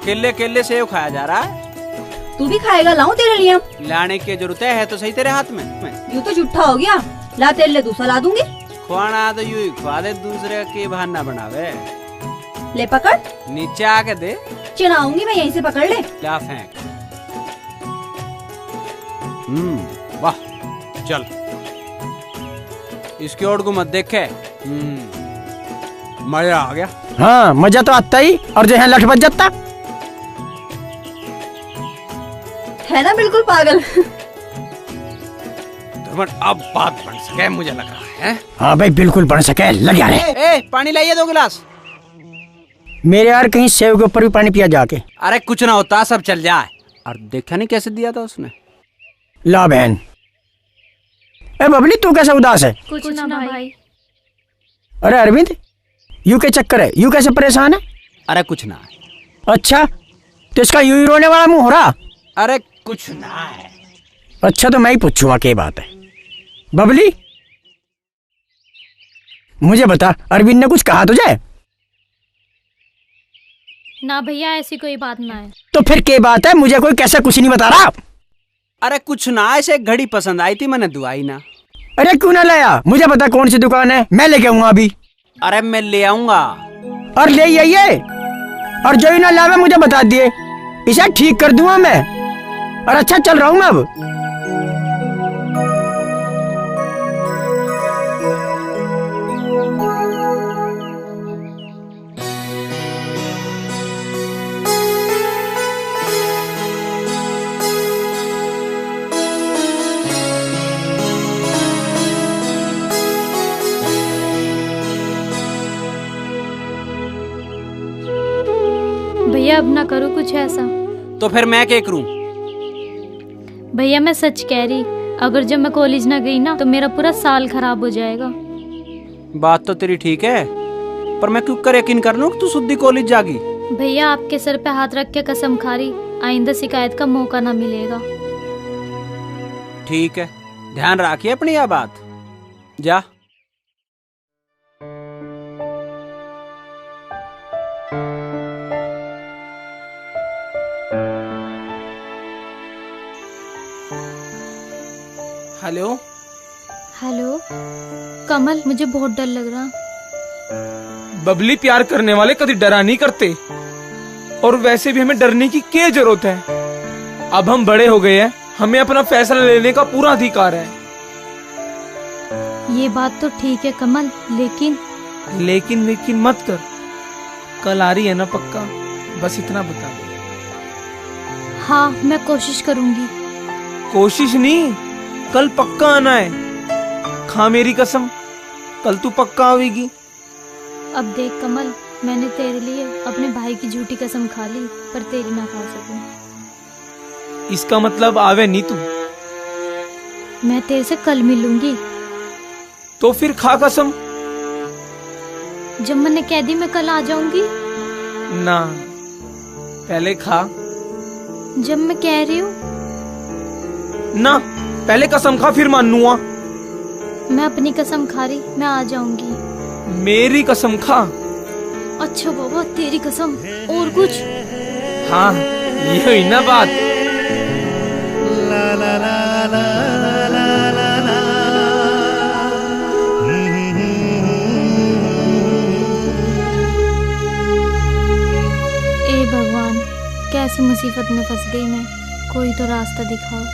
अकेले अकेले सेव खाया जा रहा है। तू भी खाएगा? लाऊं तेरे लिए? लाने की जरूरत है तो सही तेरे हाथ में। यूँ तो झूठा हो गया। ला तेरे लिए दूसरा ला दूंगी। खुआना तो यूं ही खुआ दे, दूसरे के बहाना बनावे। ले पकड़। नीचे आके दे। चिढ़ाऊंगी मैं, यहीं से पकड़ ले। क्या फेंक। वाह चल, इसकी ओर को मत देखे। मजा आ गया। हाँ मजा तो आता ही, और जो है लठ बच जाता है ना, बिल्कुल पागल। अब बात बन सके मुझे लग रहा है। हाँ भाई बिल्कुल बन सके, लग जा रहे। पानी लाइए 2 गिलास। मेरे यार कहीं सेव के ऊपर भी पानी पिया जाके। अरे कुछ ना होता, सब चल जाए। और देखा नहीं कैसे दिया था उसने। ला बहन। ए बबली तू कैसा उदास है? कुछ ना भाई। अरे अरविंद यू के चक्कर है, यू कैसे परेशान है? अरे कुछ ना। अच्छा तो इसका यूं ही रोने वाला मुंह हो रहा? अरे कुछ ना है। अच्छा तो मैं ही पूछूंगा क्या बात है। बबली मुझे बता, अरविंद ने कुछ कहा तुझे? ना भैया ऐसी कोई बात ना है। तो फिर क्या बात है? मुझे कोई कैसे कुछ नहीं बता रहा? अरे कुछ ना, ऐसे एक घड़ी पसंद आई थी, मैंने दुआई ना। अरे क्यों ना लाया? मुझे बता कौन सी दुकान है, मैं लेके आऊंगा अभी। अरे मैं ले आऊंगा। और ले आइए, और जो ही ना लावे मुझे बता दिए, इसे ठीक कर दूंगा मैं। और अच्छा चल रहा हूँ मैं अब। भैया अब ना करो कुछ ऐसा। तो फिर मैं क्या करूं? भैया मैं सच कह रही, अगर जब मैं कॉलेज ना गई ना तो मेरा पूरा साल खराब हो जाएगा। बात तो तेरी ठीक है, पर मैं क्यों कर यकीन कर लूं कि तू शुद्धि कॉलेज जागी। भैया आपके सर पे हाथ रख के कसम खा रही, आइंदा शिकायत का मौका ना मिलेगा। ठीक है, ध्यान रखिए अपनी यह बात। जा। हेलो। हेलो कमल, मुझे बहुत डर लग रहा। बबली प्यार करने वाले कभी डरा नहीं करते, और वैसे भी हमें डरने की क्या जरूरत है? अब हम बड़े हो गए हैं, हमें अपना फैसला लेने का पूरा अधिकार है। ये बात तो ठीक है कमल, लेकिन मत कर। कल आ रही है ना पक्का? बस इतना बता दे। हाँ मैं कोशिश करूंगी। कोशिश नहीं, कल पक्का आना है। खा मेरी कसम, कल तू पक्का आवेगी। अब देख कमल, मैंने तेरे लिए अपने भाई की झूठी कसम खा ली, पर तेरी ना खा सकूं। इसका मतलब आवे नहीं तू? मैं तेरे से कल मिलूंगी। तो फिर खा कसम। जब मैंने कह दी मैं कल आ जाऊंगी। ना, पहले खा। जब मैं कह रही हूँ ना, पहले कसम खा फिर मानूंगा। मैं अपनी कसम खा रही, मैं आ जाऊंगी। मेरी कसम खा। अच्छा बाबा तेरी कसम, और कुछ? हाँ ये हुई ना बात। ए भगवान, कैसी मुसीबत में फंस गई मैं, कोई तो रास्ता दिखाओ।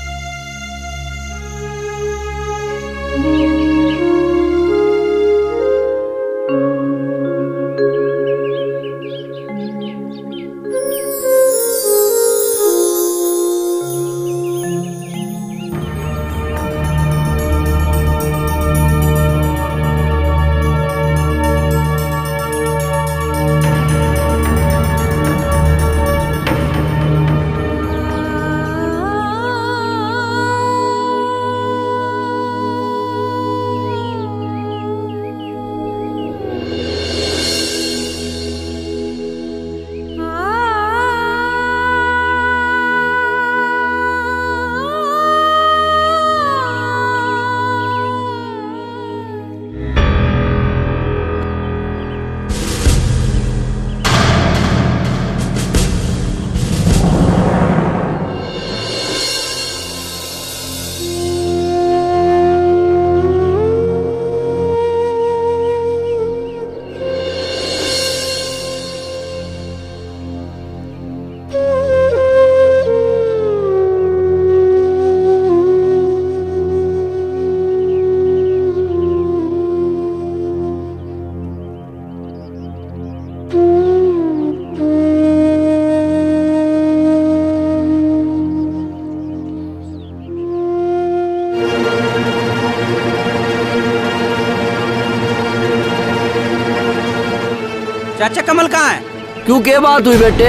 चाचा कमल कहाँ है? क्यों क्या बात हुई बेटे?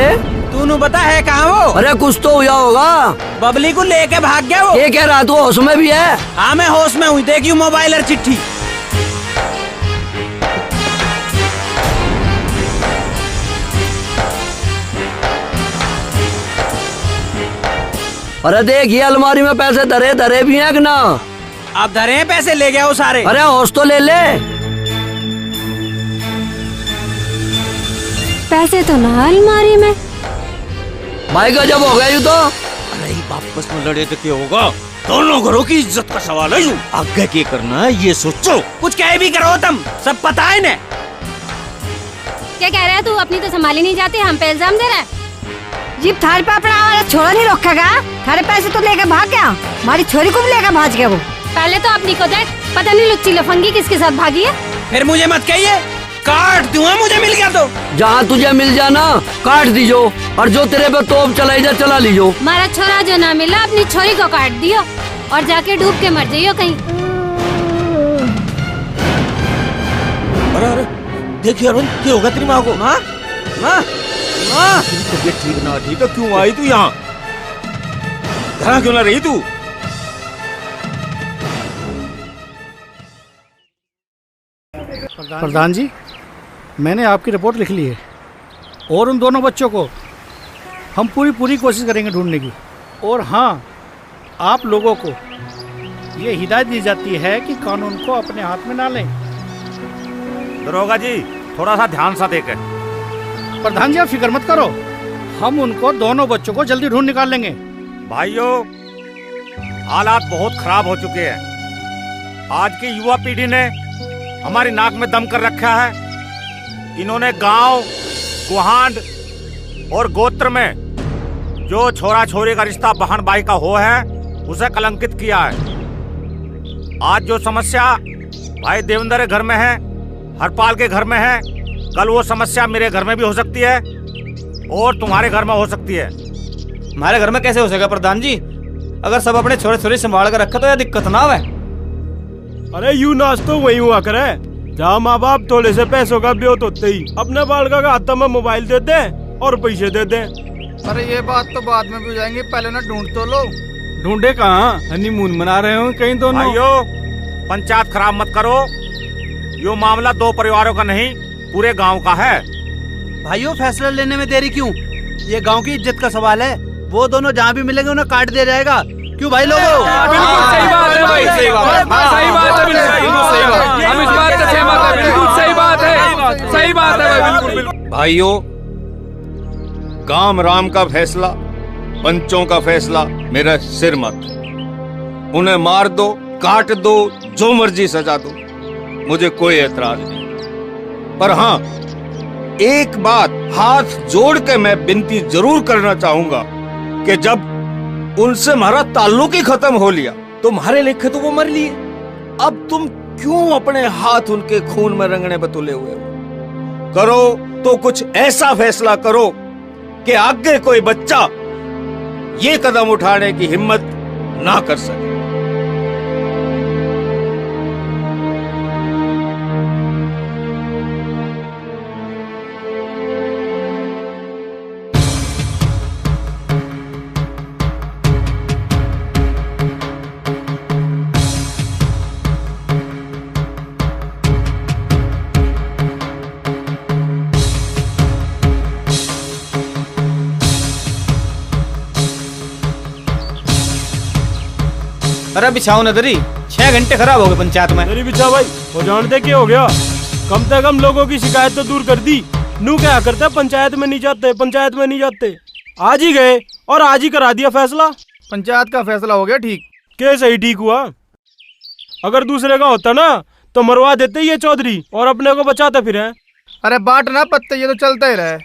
तूने बता है कहाँ वो? अरे कुछ तो हुआ होगा। बबली को लेके भाग गया वो। ये कह रहा तू होश में भी है? हाँ मैं होश में हूँ, देखियो मोबाइल और चिट्ठी। अरे देख ये अलमारी में पैसे धरे धरे भी हैं कि ना? अब धरे हैं पैसे, ले गया वो सारे। अरे होश तो ले ले। पैसे तो ना अलमारी में। भाई गजब हो गया यू तो। अरे वापस में लड़े तो क्या होगा? दोनों घरों की इज्जत का सवाल है। यूं आगे क्या करना है ये सोचो। कुछ कह भी करो तुम, सब पता है ना। क्या कह रहा है तू? अपनी तो संभाली नहीं जाती, हम पे इल्जाम दे रहा है। जीप थारे पे अपना हमारा छोरा नहीं रोकेगा। थारे पैसे तो लेकर भाग गया, हमारी छोरी को भी लेकर भाग गया वो। पहले तो अपनी को देख, पता नहीं लुच्ची लफंगी किसके साथ भागी है। फिर मुझे मत कहिए, काट दूंगा मुझे मिल गया तो। जहाँ तुझे मिल जाना काट दीजो, और जो तेरे पे तोप चलाई जा चला लीजो। हमारा छोरा जो ना मिला अपनी छोरी को काट दियो और जाके डूब के मर जाइयो कहीं। अरे देखिए अरुण, क्या होगा तेरी माँ को? माँ माँ माँ, तबीयत ठीक ना ठीक है, क्यों आई तू यहाँ? घर क्यों ना रही तू? प्रधान जी, मैंने आपकी रिपोर्ट लिख ली है और उन दोनों बच्चों को हम पूरी कोशिश करेंगे ढूंढने की। और हाँ, आप लोगों को ये हिदायत दी जाती है कि कानून को अपने हाथ में ना लें। दरोगा जी थोड़ा सा ध्यान सा देखें। प्रधान जी आप फिक्र मत करो, हम उनको दोनों बच्चों को जल्दी ढूंढ निकाल लेंगे। भाइयों, हालात बहुत खराब हो चुके हैं। आज की युवा पीढ़ी ने हमारी नाक में दम कर रखा है। इन्होंने गांव, गुहांड और गोत्र में जो छोरा छोरी का रिश्ता बहन भाई का हो है उसे कलंकित किया है। आज जो समस्या भाई देवेंद्र के घर में है, हरपाल के घर में है, कल वो समस्या मेरे घर में भी हो सकती है और तुम्हारे घर में हो सकती है। हमारे घर में कैसे हो सकेगा प्रधान जी? अगर सब अपने छोरे छोरे संभाल कर रखा तो यह दिक्कत ना है। अरे यू नाच तो वही हुआ करे जहाँ माँ बाप थोड़े से पैसों का ब्योत होते ही अपने बालका का हाथ में मोबाइल दे दे और पैसे दे दे। अरे ये बात तो बाद में भी हो जाएंगे, पहले ना ढूंढ तो लो। ढूंढे कहाँ? हनीमून मना रहे हो कहीं दोनों। भाइयों, पंचायत खराब मत करो। यो मामला दो परिवारों का नहीं, पूरे गांव का है। भाइयों फैसला लेने में देरी क्यों? ये गांव की इज्जत का सवाल है। वो दोनों जहाँ भी मिलेंगे उन्हें काट दिया जाएगा। क्यों भाई लोगों? बिल्कुल सही बात है भाई, सही बात है, सही बात है, बिल्कुल सही बात। हम इस बात से सहमत हैं, बिल्कुल सही बात है, सही बात है भाई, बिल्कुल बिल्कुल। भाइयों, काम राम का फैसला, पंचों का फैसला मेरा सिर मत। उन्हें मार दो, काट दो, जो मर्जी सजा दो, मुझे कोई एतराज नहीं। पर हाँ, एक बात हाथ जोड़ के मैं विनती जरूर करना चाहूंगा कि जब उनसे हमारा ताल्लुक ही खत्म हो लिया, तुम्हारे लेखे तो वो मर लिए, अब तुम क्यों अपने हाथ उनके खून में रंगने पे तुले हुए हो? करो तो कुछ ऐसा फैसला करो कि आगे कोई बच्चा ये कदम उठाने की हिम्मत ना कर सके। अरे बिछाओ नदरी, 6 घंटे खराब हो गए पंचायत में। तेरी बिछा भाई, वो जानते क्या हो गया? कम से कम लोगों की शिकायत तो दूर कर दी। नू क्या करते, पंचायत में नहीं जाते, पंचायत में नहीं जाते। आज ही गए और आज ही करा दिया फैसला। पंचायत का फैसला हो गया ठीक। कैसे ही ठीक हुआ? अगर दूसरे का होता ना तो मरवा देते ये चौधरी और अपने को बचाते फिर। अरे बाट ना पत्ते, ये तो चलता ही रहे।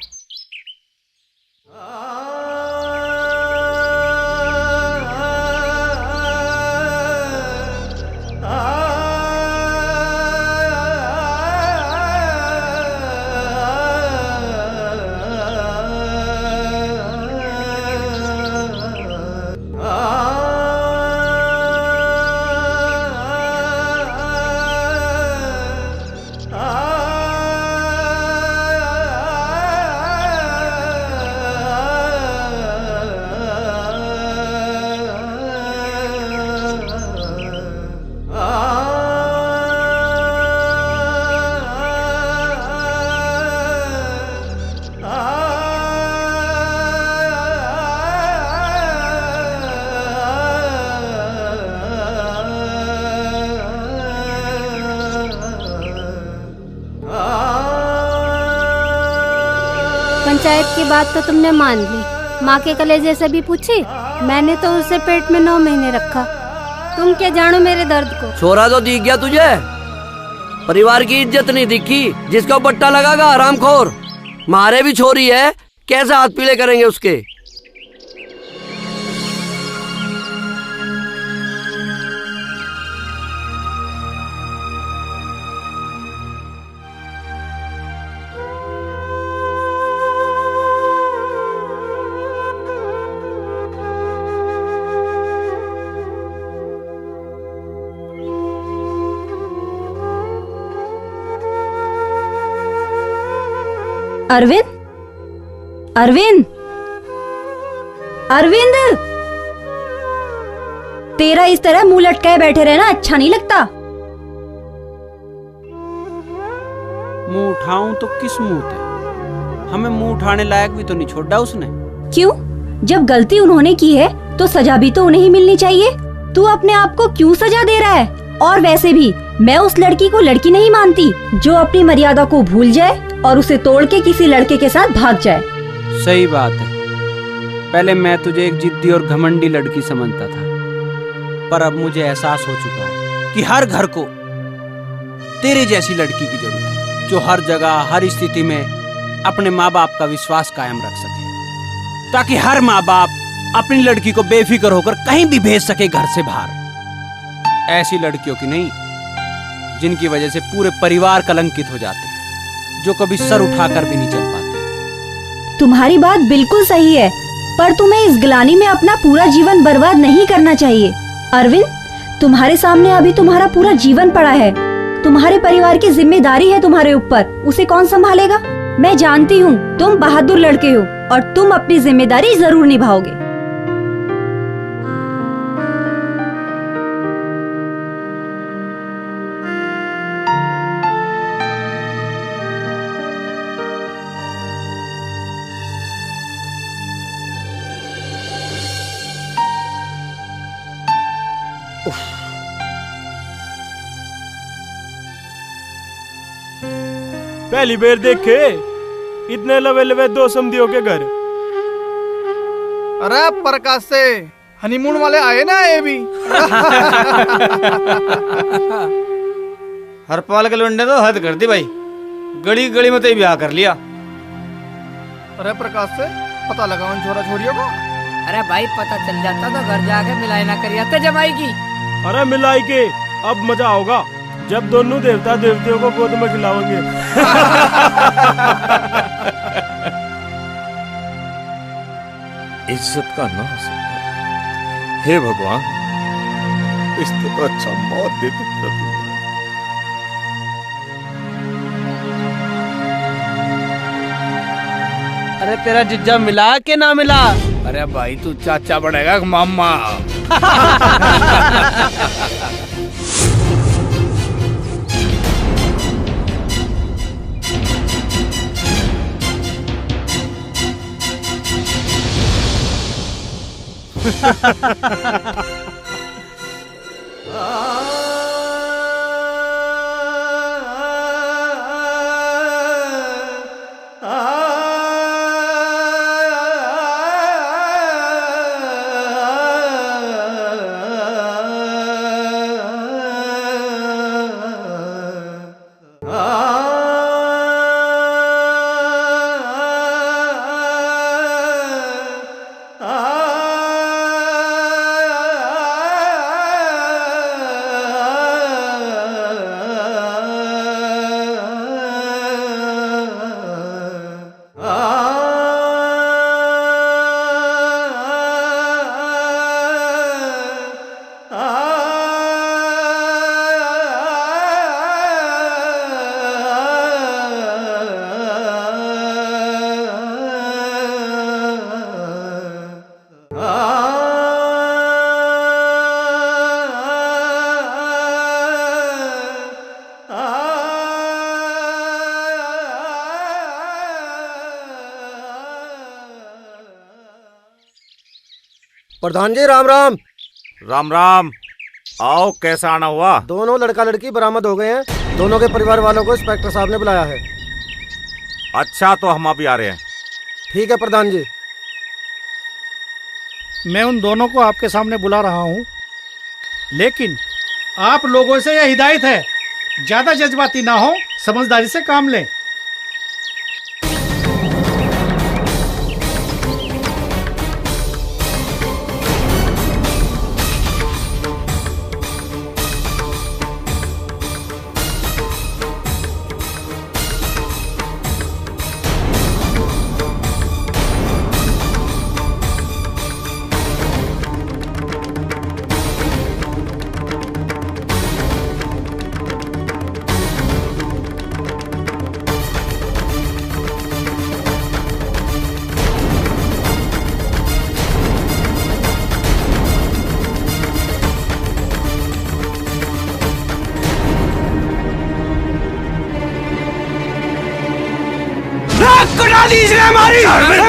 पंचायत की बात तो तुमने मान ली, माँ के कलेजे से भी पूछी? मैंने तो उसे पेट में 9 महीने रखा। तुम क्या जानो मेरे दर्द को। छोरा तो दिख गया तुझे, परिवार की इज्जत नहीं दिखी, जिसका बट्टा लगागा हरामखोर। मारे भी छोरी है, कैसे हाथ पीले करेंगे उसके। अरविंद, अरविंद, अरविंद, तेरा इस तरह मुंह लटकाए बैठे रहना अच्छा नहीं लगता। मुंह उठाऊं तो किस मुंह से? हमें मुंह उठाने लायक भी तो नहीं छोड़ा उसने। क्यों? जब गलती उन्होंने की है तो सजा भी तो उन्हें ही मिलनी चाहिए। तू अपने आप को क्यों सजा दे रहा है? और वैसे भी मैं उस लड़की को लड़की नहीं मानती जो अपनी मर्यादा को भूल जाए और उसे तोड़ के किसी लड़के के साथ भाग जाए। सही बात है। पहले मैं तुझे एक जिद्दी और घमंडी लड़की समझता था, पर अब मुझे एहसास हो चुका है कि हर घर को तेरे जैसी लड़की की जरूरत है, जो हर जगह हर स्थिति में अपने माँ बाप का विश्वास कायम रख सके, ताकि हर माँ बाप अपनी लड़की को बेफिक्र होकर कहीं भी भेज सके घर से बाहर। ऐसी लड़कियों की नहीं जिनकी वजह से पूरे परिवार कलंकित हो जाते हैं, जो कभी सर उठाकर भी नहीं चल पाते। तुम्हारी बात बिल्कुल सही है, पर तुम्हें इस गिलानी में अपना पूरा जीवन बर्बाद नहीं करना चाहिए। अरविंद, तुम्हारे सामने अभी तुम्हारा पूरा जीवन पड़ा है। तुम्हारे परिवार की जिम्मेदारी है तुम्हारे ऊपर, उसे कौन संभालेगा? मैं जानती हूँ तुम बहादुर लड़के हो और तुम अपनी जिम्मेदारी जरूर निभाओगे। पहली बार देखे इतने लवे लवे 2 समधियों के घर। अरे प्रकाश से हनीमून वाले आए ना, ये भी हरपाल के लुंडे तो हद कर दी भाई, गली गली में तो ही ब्याह कर लिया। अरे प्रकाश से पता लगा उन छोरा छोरियों को। अरे भाई पता चल जाता तो घर जाके मिलाई ना करिए तो जमाई की। अरे मिलाई के अब मजा होगा जब दोनों देवता देवतियों को गोद में खिलाओगे। इज्जत का नाश। हे भगवान, इससे तो अच्छा मौत दे दो। अरे तेरा जिज्जा मिला के ना मिला? अरे भाई तू चाचा बनेगा मामा। प्रधान जी राम राम। राम राम। आओ, कैसा आना हुआ? दोनों लड़का लड़की बरामद हो गए हैं। दोनों के परिवार वालों को इंस्पेक्टर साहब ने बुलाया है। अच्छा, तो हम अभी आ रहे हैं। ठीक है प्रधान जी। मैं उन दोनों को आपके सामने बुला रहा हूँ, लेकिन आप लोगों से यह हिदायत है, ज्यादा जज्बाती ना हो, समझदारी से काम लें।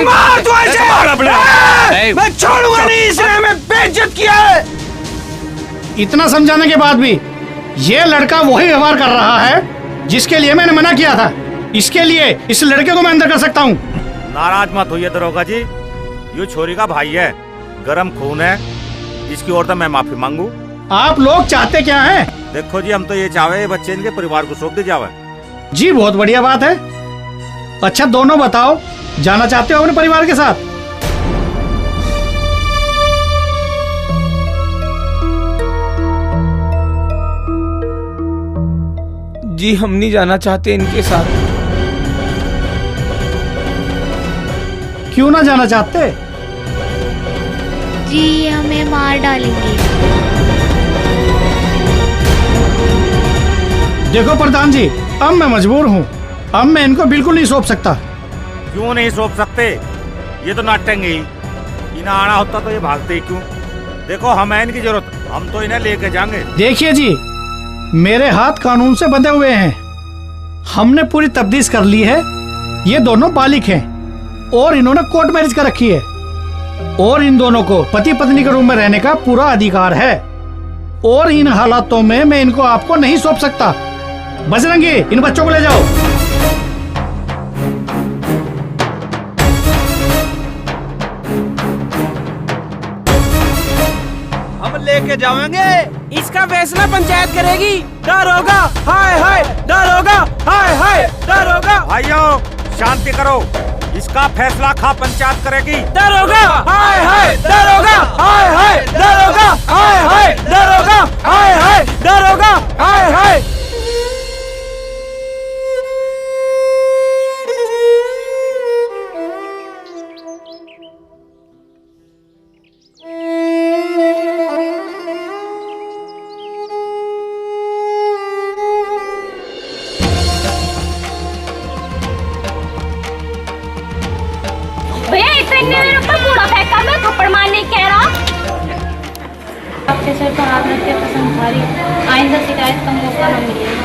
मार तू ऐसे। मैं छोड़ूंगा नहीं, इसने हमें बेइज्जत किया है। इतना समझाने के बाद भी ये लड़का वही व्यवहार कर रहा है जिसके लिए मैंने मना किया था। इसके लिए इस लड़के को मैं अंदर कर सकता हूँ। नाराज मत होइए दरोगा जी, ये छोरी का भाई है, गरम खून है, इसकी ओर तो मैं माफी मांगू। आप लोग चाहते क्या हैं? देखो जी, हम तो ये चाहे ये बच्चे इनके परिवार को सौंप दी जावे। जी बहुत बढ़िया बात है। अच्छा दोनों बताओ, जाना चाहते हो अपने परिवार के साथ? जी हम नहीं जाना चाहते इनके साथ। क्यों ना जाना चाहते? जी ये हमें मार डालेंगे। देखो प्रधान जी, अब मैं मजबूर हूँ, अब मैं इनको बिल्कुल नहीं सौंप सकता। क्यों नहीं सौंप सकते? ये तो नाटेंगे ही। इन्हें आना होता तो ये भागते ही क्यों? देखो हमें इनकी जरूरत, हम तो इन्हें लेके जाएंगे। देखिए जी, मेरे हाथ कानून से बंधे हुए हैं। हमने पूरी तफ्तीश कर ली है, ये दोनों बालिग हैं और इन्होंने कोर्ट मैरिज कर रखी है और इन दोनों को पति पत्नी के रूम में रहने का पूरा अधिकार है और इन हालातों में मैं इनको आपको नहीं सौंप सकता। बजरंगी, इन बच्चों को ले जाओ। हम लेके जाएंगे, इसका फैसला पंचायत करेगी। डर होगा, हाय हाय डर होगा, हाय हाय डर होगा। भाइयों शांति करो, इसका फैसला खा पंचायत करेगी। डर होगा, हाय हाय डर होगा, हाय हाय डर होगा, हाय हाय डर होगा, हाय हाय डर होगा, हाय हाय। भैया इतने मेरे ऊपर कूड़ा फेंका, मैं थप्पड़ मारने कह रहा। आपके सर पर हाथ रख के कसम खा रही, आइंदा शिकायत का मौका न मिलेगा।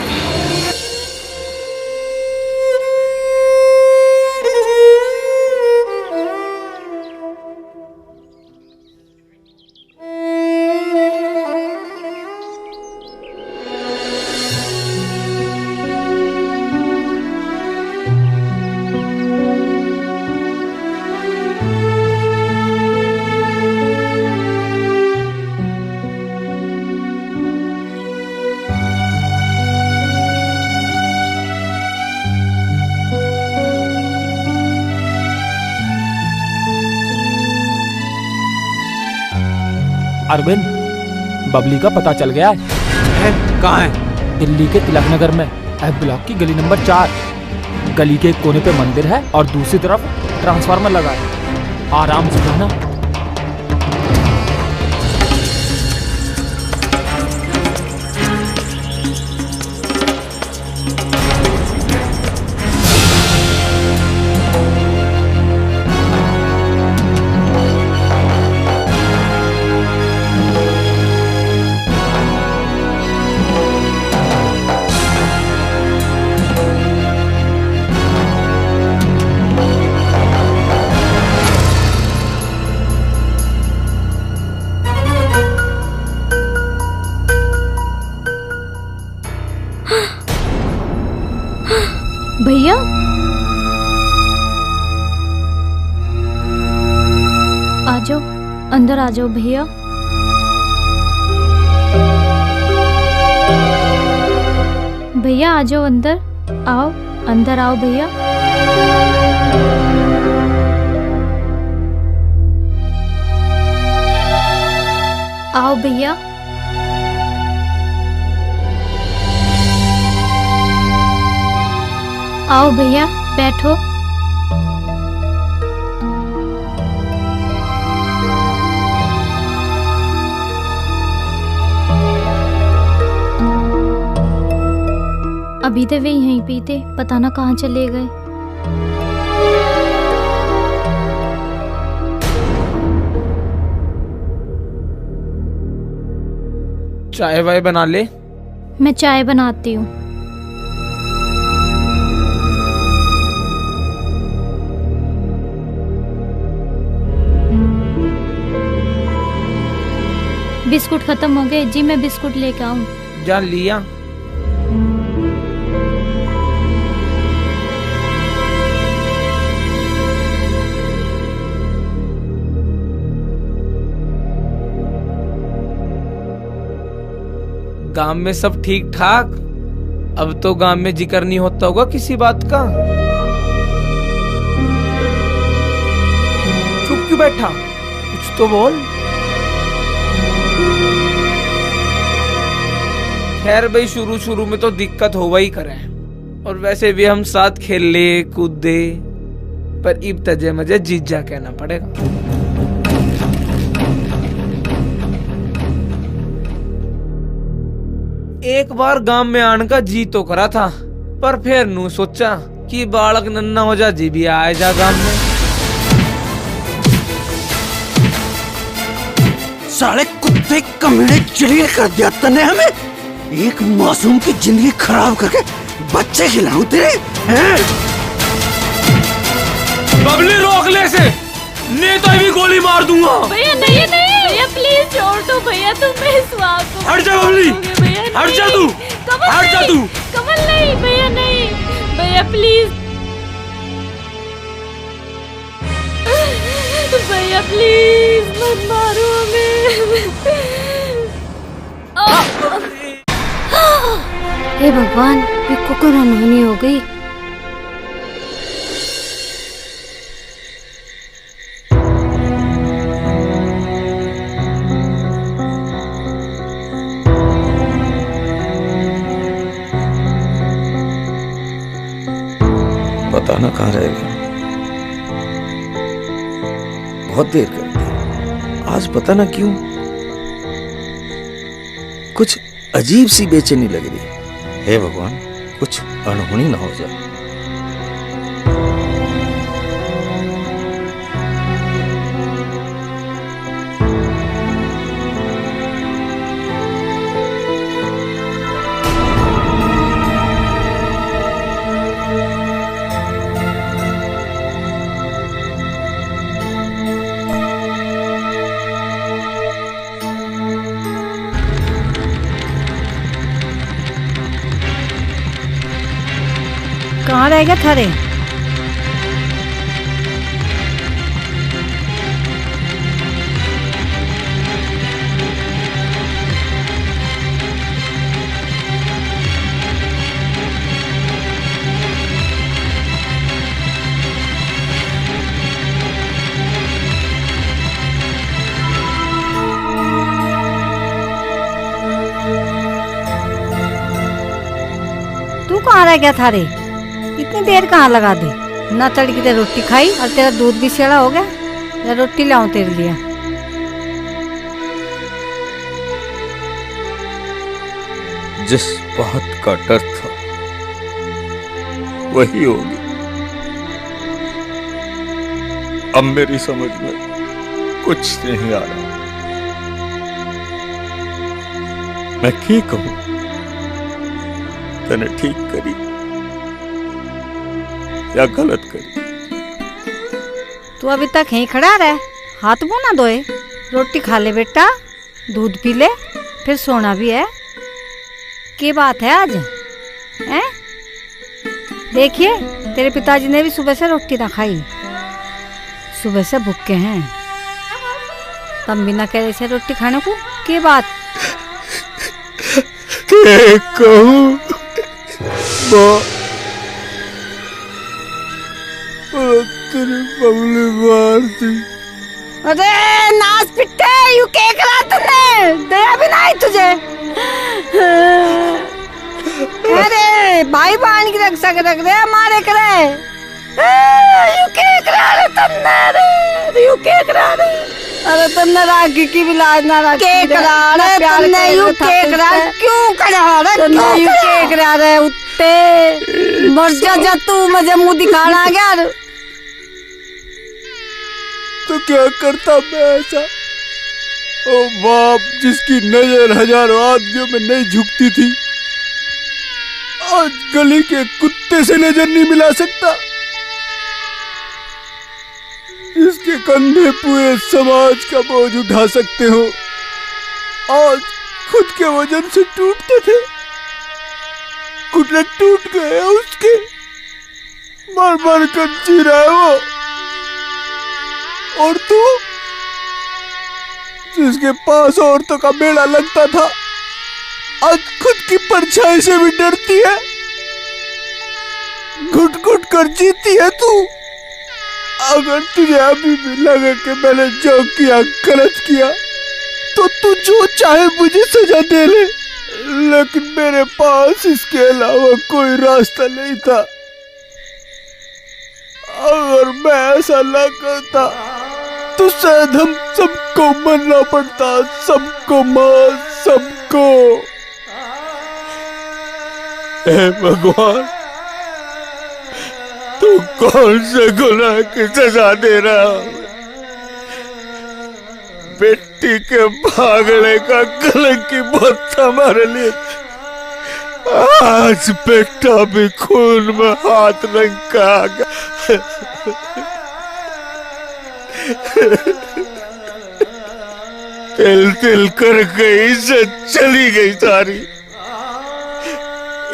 अरविंद, बबली का पता चल गया है। कहाँ है? दिल्ली के तिलक नगर में एफ ब्लॉक की गली नंबर 4। गली के एक कोने पे मंदिर है और दूसरी तरफ ट्रांसफार्मर लगा है। आराम से जाना। अंदर आ जाओ भैया। भैया आ जाओ अंदर, आओ अंदर आओ भैया। आओ भैया। आओ भैया बैठो। अभी तो वे यहीं पे थे, पता ना कहाँ चले गए। चाय वाय बना ले। मैं चाय बनाती हूँ। बिस्कुट खत्म हो गए जी, मैं बिस्कुट लेके आऊँ? जा लिया। गांव में सब ठीक ठाक? अब तो गांव में जिक्र नहीं होता होगा किसी बात का? चुप क्यों बैठा, कुछ तो बोल। खैर भाई, शुरू शुरू में तो दिक्कत होगा ही करे, और वैसे भी हम साथ खेल ले कूद दे, पर इब तजे मजे जीजा कहना पड़ेगा। एक बार गांव में आने का जी तो करा था, पर फिर नू सोचा कि बालक नन्ना हो जा, जी भी आए जा गांव में। साले कुत्ते कमीने चिड़िया कर दिया तने हमें। एक मासूम की जिंदगी खराब करके बच्चे खिलाऊं तेरे हैं? बबली रोक ले से, नहीं तो भी गोली मार दूंगा। भैया नहीं नहीं भैया प्लीज छोड़ दो भैया, तुम मेरे स्वाद को हट जा बबली, हट जा तू, हट जा तू। कमल नहीं भैया, नहीं भैया प्लीज, भैया प्लीज मत मारो हमें। हे भगवान, ये कुकुर अनहोनी हो गई। पता ना कहाँ रह गया, बहुत देर कर दी। आज पता ना क्यों कुछ अजीब सी बेचैनी लग रही है। हे भगवान, कुछ अनहोनी ना हो जाए। कहाँ रह गया थारे? तू कहाँ रह गया थारे? इतनी देर कहाँ लगा दी? ना तड़की ते रोटी खाई और तेरा दूध भी सेड़ा हो गया। या रोटी लाऊं तेरे लिए? जिस बात का डर था वही होगी। अब मेरी समझ में कुछ नहीं आ रहा। मैं की कहूं? तने ठीक करी या गलत करी? तू अभी तक यहीं खड़ा रहे, हाथ मुंह ना धोए। रोटी खा ले बेटा, दूध पी ले, फिर सोना भी है। क्या बात है आज हैं? देखिए, तेरे पिताजी ने भी सुबह से रोटी ना खाई, सुबह से भूखे हैं। तम बिना करे से रोटी खाने को के बात के कहूँ तेरी बबली मार दी। अरे नाच पिट्टे यू के करा तूने दया भी नहीं तुझे। अरे भाई बहन की रक्षा रख दे हमारे करे यू के करा रे तन्ने रे यू के करा रे। अरे तन्ने राखी की भी लाज ना रखी के करा रे तन्ने यू के करा क्यों करा रे तन्ने यू के करा रे उत्ते मर जा तू मुझे मुंह दिखाना गया तो क्या करता मैं ऐसा? ओ बाप जिसकी नजर हजारों आदमियों में नहीं झुकती थी, आज गली के कुत्ते से नजर नहीं मिला सकता। जिसके कंधे पूरे समाज का बोझ उठा सकते हो, आज खुद के वजन से टूटते थे। घुटने टूट गए उसके, मर मर कर जी रहा है वो। और तू जिसके पास औरतों का मेला लगता था, आज खुद की परछाई से भी डरती है। घुट घुट कर जीती है तू। अगर तुझे अभी भी लगे कि मैंने जो किया गलत किया, तो तू जो चाहे मुझे सजा दे ले, लेकिन मेरे पास इसके अलावा कोई रास्ता नहीं था। अगर मैं ऐसा न करता तो शायद हम सबको मरना पड़ता, सबको मार, सबको। हे भगवान, तू कौन से गुनाह की सजा दे रहा? बेटी के भागने का कलंकी बहुत था हमारे लिए। आज बेटा भी खून में हाथ रंगा। तिल तिल कर गई से चली गई सारी।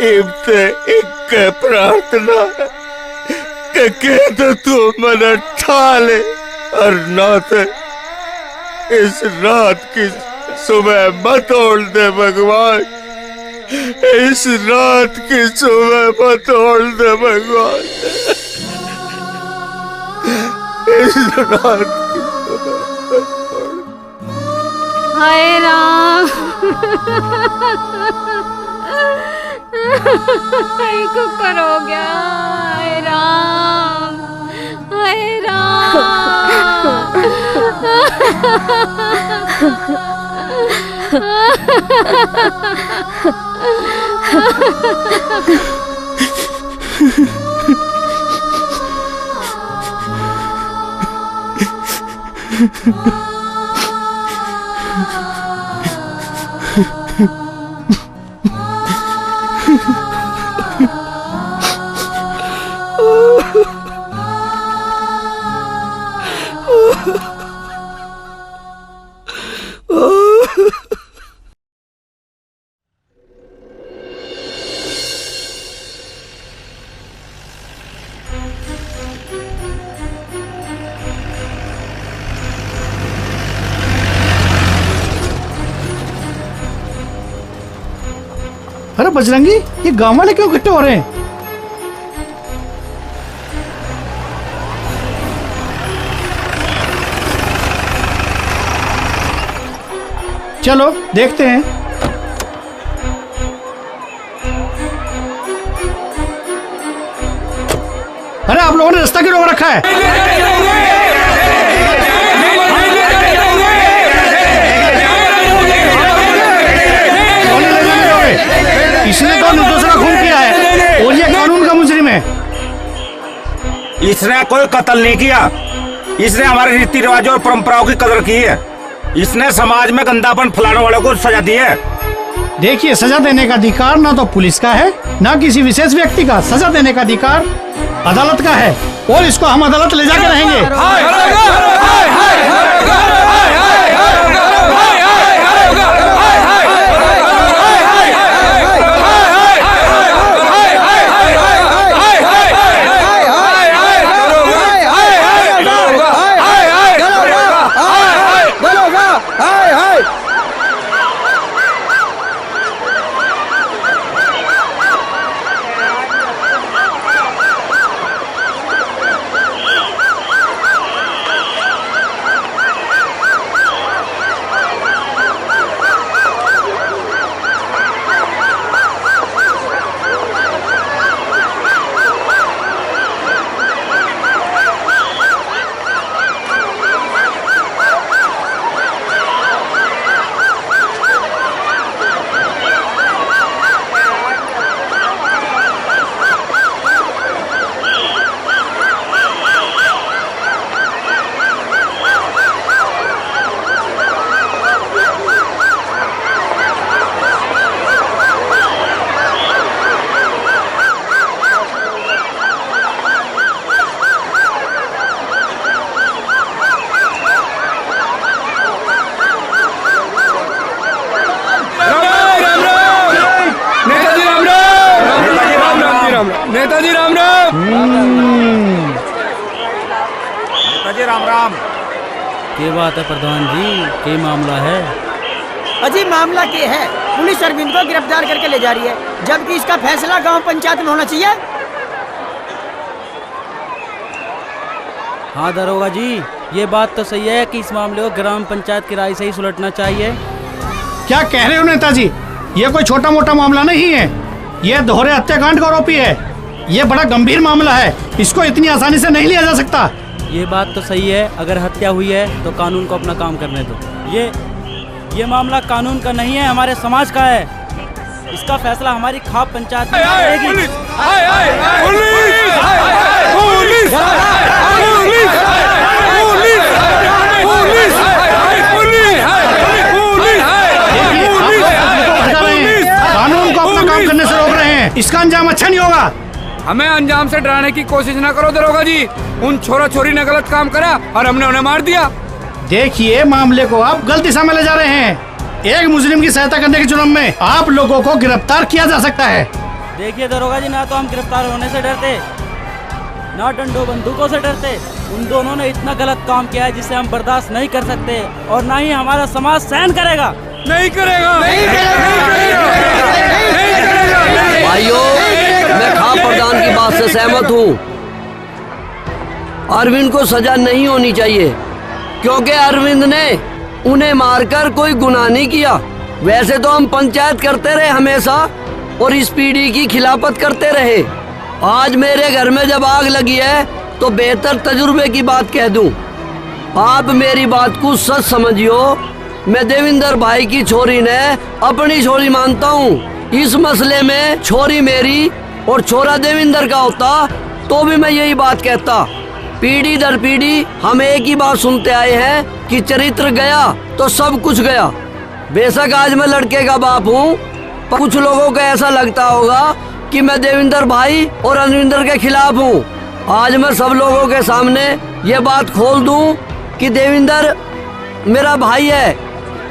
इब्ते एक प्रार्थना के तो तू मन ठाले, और नाते इस रात की सुबह मत तोड़ दे भगवान। इस रात की सुबह मत तोड़ दे भगवान। इस रात की हाय राम कुकर हो गया। हाय राम, हाय अरे बजरंगी, ये गांव वाले क्यों इकट्ठे हो रहे हैं? चलो देखते हैं। अरे आप लोगों ने रास्ता क्यों रोक रखा है? इसने तो निर्दोष का खून किया है और ये कानून का मुजरिम है। इसने कोई कत्ल नहीं किया। इसने हमारे रीति रिवाजों और परंपराओं की कदर की है। इसने समाज में गंदापन फैलाने वालों को सजा दी है। देखिए, सजा देने का अधिकार ना तो पुलिस का है ना किसी विशेष व्यक्ति का। सजा देने का अधिकार अदालत का है और इसको हम अदालत ले जाके रहेंगे। नेताजी राम राम। नेताजी राम राम। क्या बात है प्रधान जी, क्या मामला है? अजी मामला क्या है, पुलिस अरविंद को गिरफ्तार करके ले जा रही है, जबकि इसका फैसला गांव पंचायत में होना चाहिए। हाँ दरोगा जी, ये बात तो सही है कि इस मामले को ग्राम पंचायत की राय से ही सुलझना चाहिए। क्या कह रहे हो नेताजी, ये कोई छोटा मोटा मामला नहीं है, ये दोहरे हत्याकांड का आरोपी है, ये बड़ा गंभीर मामला है, इसको इतनी आसानी से नहीं लिया जा सकता। ये बात तो सही है, अगर हत्या हुई है तो कानून को अपना काम करने दो। ये मामला कानून का नहीं है, हमारे समाज का है। इसका फैसला हमारी खाप पंचायत में करेगी। कानून को अपना काम करने से रोक रहे हैं, इसका अंजाम अच्छा नहीं होगा। हमें अंजाम से डराने की कोशिश ना करो दरोगा जी, उन छोरा छोरी ने गलत काम करा और हमने उन्हें मार दिया। देखिए मामले को आप गलत दिशा में ले जा रहे हैं। एक मुस्लिम की सहायता करने के जुर्म में आप लोगों को गिरफ्तार किया जा सकता है। देखिए दरोगा जी, ना तो हम गिरफ्तार होने से डरते, ना डंडो बंदूकों से डरते। उन दोनों ने इतना गलत काम किया है जिसे हम बर्दाश्त नहीं कर सकते, और ना ही हमारा समाज सहन करेगा। नहीं करेगा। भाइयों, मैं खाप प्रधान की बात से सहमत हूँ। अरविंद को सजा नहीं होनी चाहिए, क्योंकि अरविंद ने उन्हें मारकर कोई गुनाह नहीं किया। वैसे तो हम पंचायत करते रहे हमेशा, और इस पीढ़ी की खिलाफत करते रहे। आज मेरे घर में जब आग लगी है तो बेहतर तजुर्बे की बात कह दूं। आप मेरी बात को सच समझियो, मैं देविंदर भाई की छोरी ने अपनी छोरी मानता हूँ। इस मसले में छोरी मेरी और छोरा देविंदर का होता तो भी मैं यही बात कहता। पीढ़ी दर पीढ़ी हम एक ही बात सुनते आए हैं कि चरित्र गया तो सब कुछ गया। बेशक आज मैं लड़के का बाप हूँ, पर कुछ लोगों को ऐसा लगता होगा कि मैं देविंदर भाई और अरविंदर के खिलाफ हूँ। आज मैं सब लोगों के सामने ये बात खोल दूं कि देविंदर मेरा भाई है,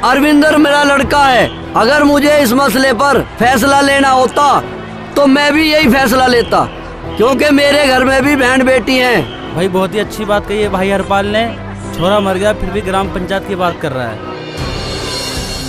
अरविंदर मेरा लड़का है। अगर मुझे इस मसले पर फैसला लेना होता तो मैं भी यही फैसला लेता, क्योंकि मेरे घर में भी बहन बेटी हैं। भाई बहुत ही अच्छी बात कही है भाई हरपाल ने, छोरा मर गया फिर भी ग्राम पंचायत की बात कर रहा है।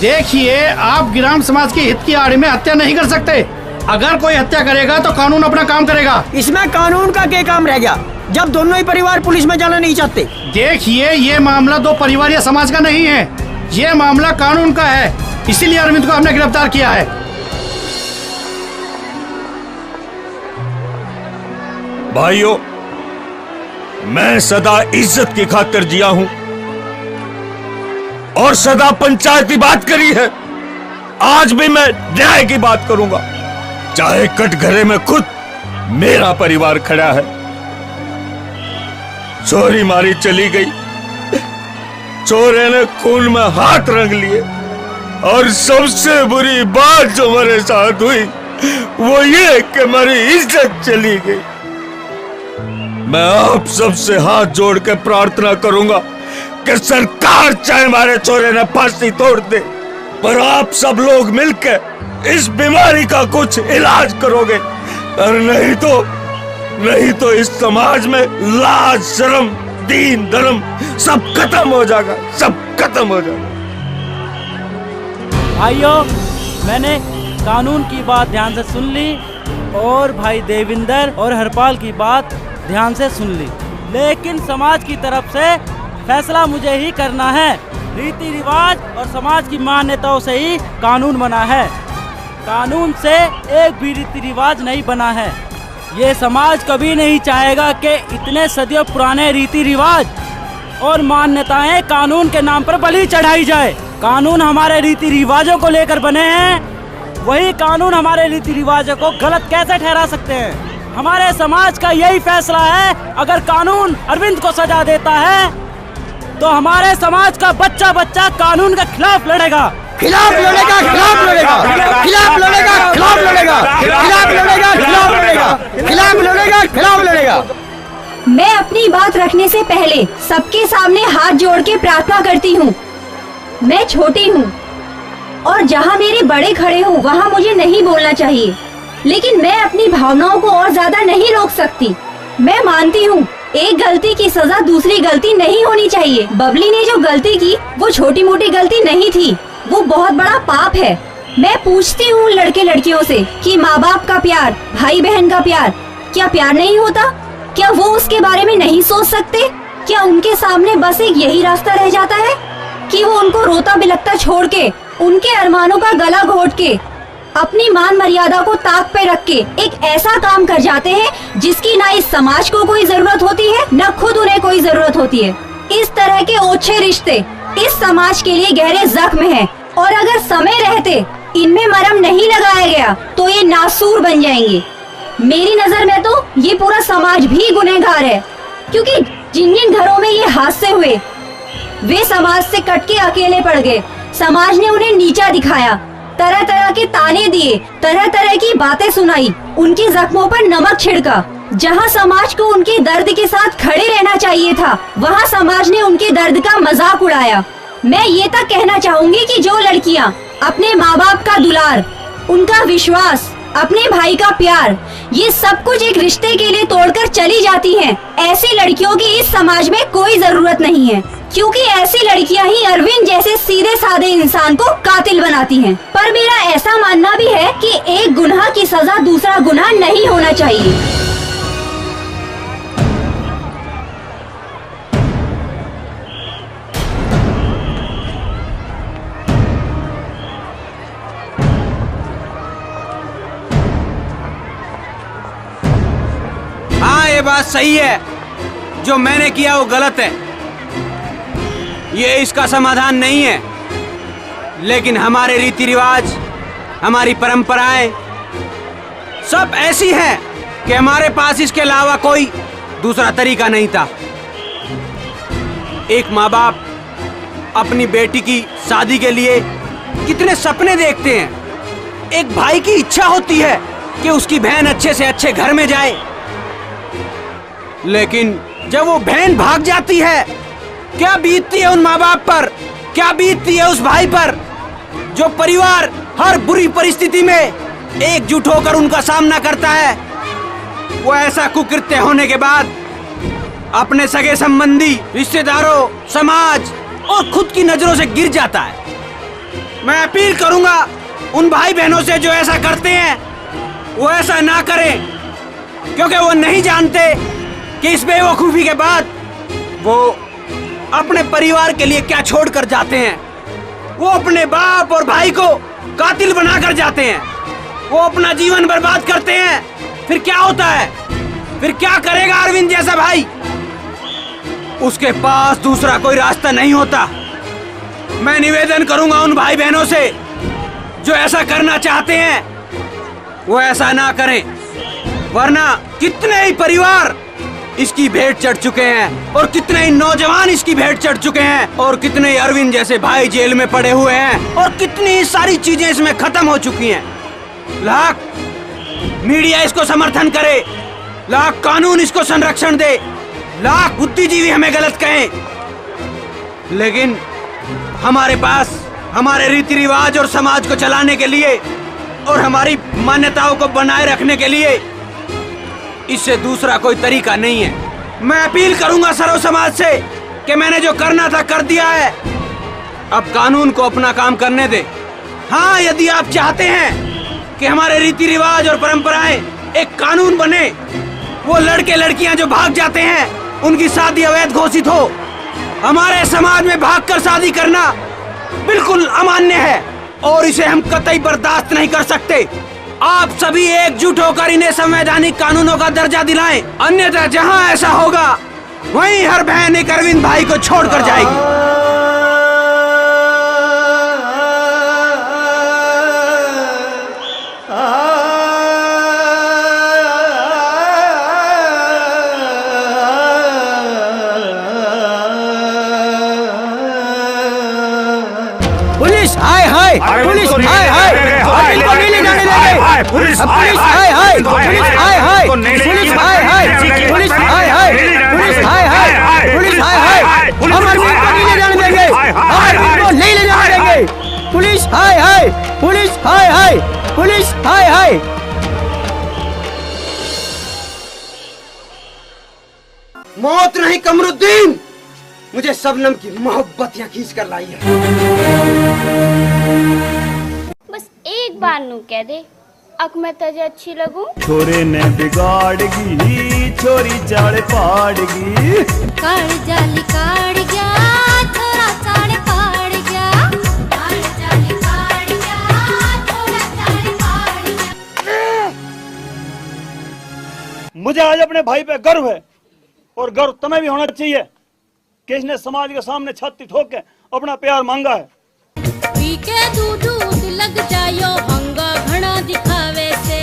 देखिए, आप ग्राम समाज के हित की आड़ में हत्या नहीं कर सकते। अगर कोई हत्या करेगा तो कानून अपना काम करेगा। इसमें कानून का क्या काम रह गया जब दोनों ही परिवार पुलिस में जाना नहीं चाहते। देखिए, ये मामला दो परिवार या समाज का नहीं है, ये मामला कानून का है, इसीलिए अरविंद को हमने गिरफ्तार किया है। भाइयों, मैं सदा इज्जत की खातिर जिया हूं और सदा पंचायत की बात करी है। आज भी मैं न्याय की बात करूंगा, चाहे कटघरे में खुद मेरा परिवार खड़ा है। चोरी मारी चली गई, चोरे ने खून में हाथ रंग लिए, और सबसे बुरी बात जो मेरे साथ हुई वो ये कि मेरी इज्जत चली गई। मैं आप सबसे हाथ जोड़ के प्रार्थना करूंगा कि सरकार चाहे हमारे चोरे ने फांसी तोड़ दे, पर आप सब लोग मिलकर इस बीमारी का कुछ इलाज करोगे, और नहीं तो इस समाज में लाज शर्म दीन धर्म सब खत्म हो जाएगा, सब खत्म हो जाएगा। भाइयों, मैंने कानून की बात ध्यान से सुन ली और भाई देविंदर और हरपाल की बात ध्यान से सुन ली, लेकिन समाज की तरफ से फैसला मुझे ही करना है। रीति रिवाज और समाज की मान्यताओं से ही कानून बना है, कानून से एक भी रीति रिवाज नहीं बना है। ये समाज कभी नहीं चाहेगा कि इतने सदियों पुराने रीति रिवाज और मान्यताएं कानून के नाम पर बलि चढ़ाई जाए। कानून हमारे रीति रिवाजों को लेकर बने हैं, वही कानून हमारे रीति रिवाजों को गलत कैसे ठहरा सकते हैं? हमारे समाज का यही फैसला है, अगर कानून अरविंद को सजा देता है तो हमारे समाज का बच्चा बच्चा कानून के खिलाफ लड़ेगा, खिलाफ लड़ेगा, खिलाफ लड़ेगा, खिलाफ लड़ेगा, खिलाफ लड़ेगा, खिलाफ लड़ेगा, खिलाफ लड़ेगा, खिलाफ लड़ेगा, खिलाफ लड़ेगा। मैं अपनी बात रखने से पहले सबके सामने हाथ जोड़ के प्रार्थना करती हूँ। मैं छोटी हूँ और जहाँ मेरे बड़े खड़े हो वहाँ मुझे नहीं बोलना चाहिए, लेकिन मैं अपनी भावनाओं को और ज्यादा नहीं रोक सकती। मैं मानती हूँ एक गलती की सजा दूसरी गलती नहीं होनी चाहिए। बबली ने जो गलती की वो छोटी मोटी गलती नहीं थी, वो बहुत बड़ा पाप है। मैं पूछती हूँ लड़के लड़कियों से कि माँ बाप का प्यार, भाई बहन का प्यार क्या प्यार नहीं होता? क्या वो उसके बारे में नहीं सोच सकते? क्या उनके सामने बस एक यही रास्ता रह जाता है कि वो उनको रोता बिलखता छोड़ के, उनके अरमानों का गला घोट के, अपनी मान मर्यादा को ताक पे रख के एक ऐसा काम कर जाते हैं जिसकी ना इस समाज को कोई जरूरत होती है, न खुद उन्हें कोई जरूरत होती है। इस तरह के ओछे रिश्ते इस समाज के लिए गहरे जख्म हैं और अगर समय रहते इनमें मरहम नहीं लगाया गया तो ये नासूर बन जाएंगे। मेरी नजर में तो ये पूरा समाज भी गुनहगार है, क्योंकि जिन जिन घरों में ये हादसे हुए वे समाज से कट के अकेले पड़ गए। समाज ने उन्हें नीचा दिखाया, तरह तरह के ताने दिए, तरह तरह की बातें सुनाई, उनके जख्मों पर नमक छिड़का। जहाँ समाज को उनके दर्द के साथ खड़े रहना चाहिए था, वहाँ समाज ने उनके दर्द का मजाक उड़ाया। मैं ये तक कहना चाहूँगी कि जो लड़कियाँ अपने माँ बाप का दुलार, उनका विश्वास, अपने भाई का प्यार, ये सब कुछ एक रिश्ते के लिए तोड़कर चली जाती हैं, ऐसी लड़कियों की इस समाज में कोई जरूरत नहीं है, क्योंकि ऐसी लड़कियां ही अरविंद जैसे सीधे साधे इंसान को कातिल बनाती हैं। पर मेरा ऐसा मानना भी है कि एक गुनाह की सजा दूसरा गुनाह नहीं होना चाहिए। हाँ, ये बात सही है, जो मैंने किया वो गलत है, ये इसका समाधान नहीं है। लेकिन हमारे रीति रिवाज, हमारी परंपराएं सब ऐसी हैं कि हमारे पास इसके अलावा कोई दूसरा तरीका नहीं था। एक माँ बाप अपनी बेटी की शादी के लिए कितने सपने देखते हैं। एक भाई की इच्छा होती है कि उसकी बहन अच्छे से अच्छे घर में जाए, लेकिन जब वो बहन भाग जाती है, क्या बीतती है उन माँ बाप पर, क्या बीतती है उस भाई पर, जो परिवार हर बुरी परिस्थिति में एकजुट होकर उनका सामना करता है। वो ऐसा कुकृत्य होने के बाद अपने सगे संबंधी, रिश्तेदारों, समाज और खुद की नजरों से गिर जाता है। मैं अपील करूंगा उन भाई बहनों से जो ऐसा करते हैं वो ऐसा ना करें, क्योंकि वो नहीं जानते कि इस बेवकूफी के बाद वो अपने परिवार के लिए क्या छोड़ कर जाते हैं। वो अपने बाप और भाई को कातिल बनाकर जाते हैं, वो अपना जीवन बर्बाद करते हैं। फिर क्या होता है? फिर क्या करेगा अरविंद जैसा भाई? उसके पास दूसरा कोई रास्ता नहीं होता। मैं निवेदन करूंगा उन भाई बहनों से जो ऐसा करना चाहते हैं वो ऐसा ना करें, वरना कितने ही परिवार इसकी भेंट चढ़ चुके हैं और कितने ही नौजवान इसकी भेंट चढ़ चुके हैं और कितने ही अरविंद जैसे भाई जेल में पड़े हुए हैं और कितनी ही सारी चीजें इसमें खत्म हो चुकी हैं। लाख मीडिया इसको समर्थन करे, लाख कानून इसको संरक्षण दे, लाख बुद्धिजीवी हमें गलत कहें, लेकिन हमारे पास हमारे रीति रिवाज और समाज को चलाने के लिए और हमारी मान्यताओं को बनाए रखने के लिए इससे दूसरा कोई तरीका नहीं है। मैं अपील करूंगा सर्व समाज से कि मैंने जो करना था कर दिया है, अब कानून को अपना काम करने दे। हाँ, यदि आप चाहते हैं कि हमारे रीति रिवाज और परंपराएं एक कानून बने, वो लड़के लड़कियां जो भाग जाते हैं उनकी शादी अवैध घोषित हो। हमारे समाज में भागकर शादी करना बिल्कुल अमान्य है और इसे हम कतई बर्दाश्त नहीं कर सकते। आप सभी एकजुट होकर इन्हें संवैधानिक कानूनों का दर्जा दिलाएं, अन्यथा जहां ऐसा होगा वहीं हर बहन एक अरविंद भाई को छोड़कर जाएगी। पुलिस हाय हाय, पुलिस हाय हाय, इनको नहीं ले जाने देंगे। पुलिस हाय हाय, पुलिस हाय हाय, पुलिस हाय हाय, पुलिस हाय हाय, पुलिस हाय हाय, पुलिस हाय हाय, हम अरविंद को नहीं ले जाने देंगे, हम अरविंद को नहीं ले जाने देंगे। पुलिस हाय हाय, पुलिस हाय हाय, पुलिस हाय हाय। मौत नहीं कमरुद्दीन, मुझे शबनम की मोहब्बत यहाँ खींच कर लाई है। बस एक बार नू कह दे, अक मैं तुझे अच्छी लगूं। छोरे ने बिगाड़गी, छोरी चाड़ पाड़गी। काड़ जाली काड़ गया, छोरा चाड़ पाड़ गया। काड़ जाली काड़ गया, छोरा चाड़ पाड़ गया। मुझे आज अपने भाई पे गर्व है, और गर्व तुम्हें भी होना चाहिए कि इसने समाज के सामने छाती ठोक के अपना प्यार मांगा है। पी के दूध लग जायो हंगा घना दिखावे से।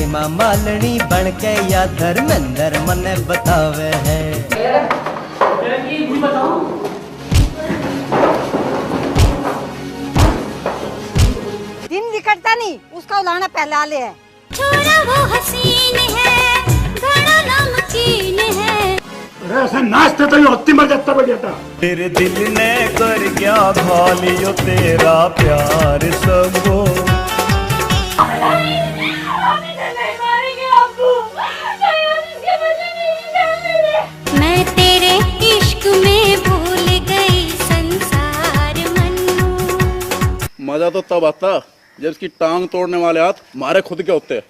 माँ मालनी बन के या धर्मेंद्र मने बतावे है। दिन निकलता नहीं, उसका उलाना पहला ले है। छोरा वो हसीन है, घना नमकीन है। ऐसे नाचते तो ये होती मर जाता बढ़िया था। तेरे दिल ने कर क्या खा लियो तेरा प्यार सबो। मैं तेरे इश्क में भूल गई संसार मन्नू। मजा तो तब आता जब इसकी टांग तोड़ने वाले हाथ मारे खुद के होते।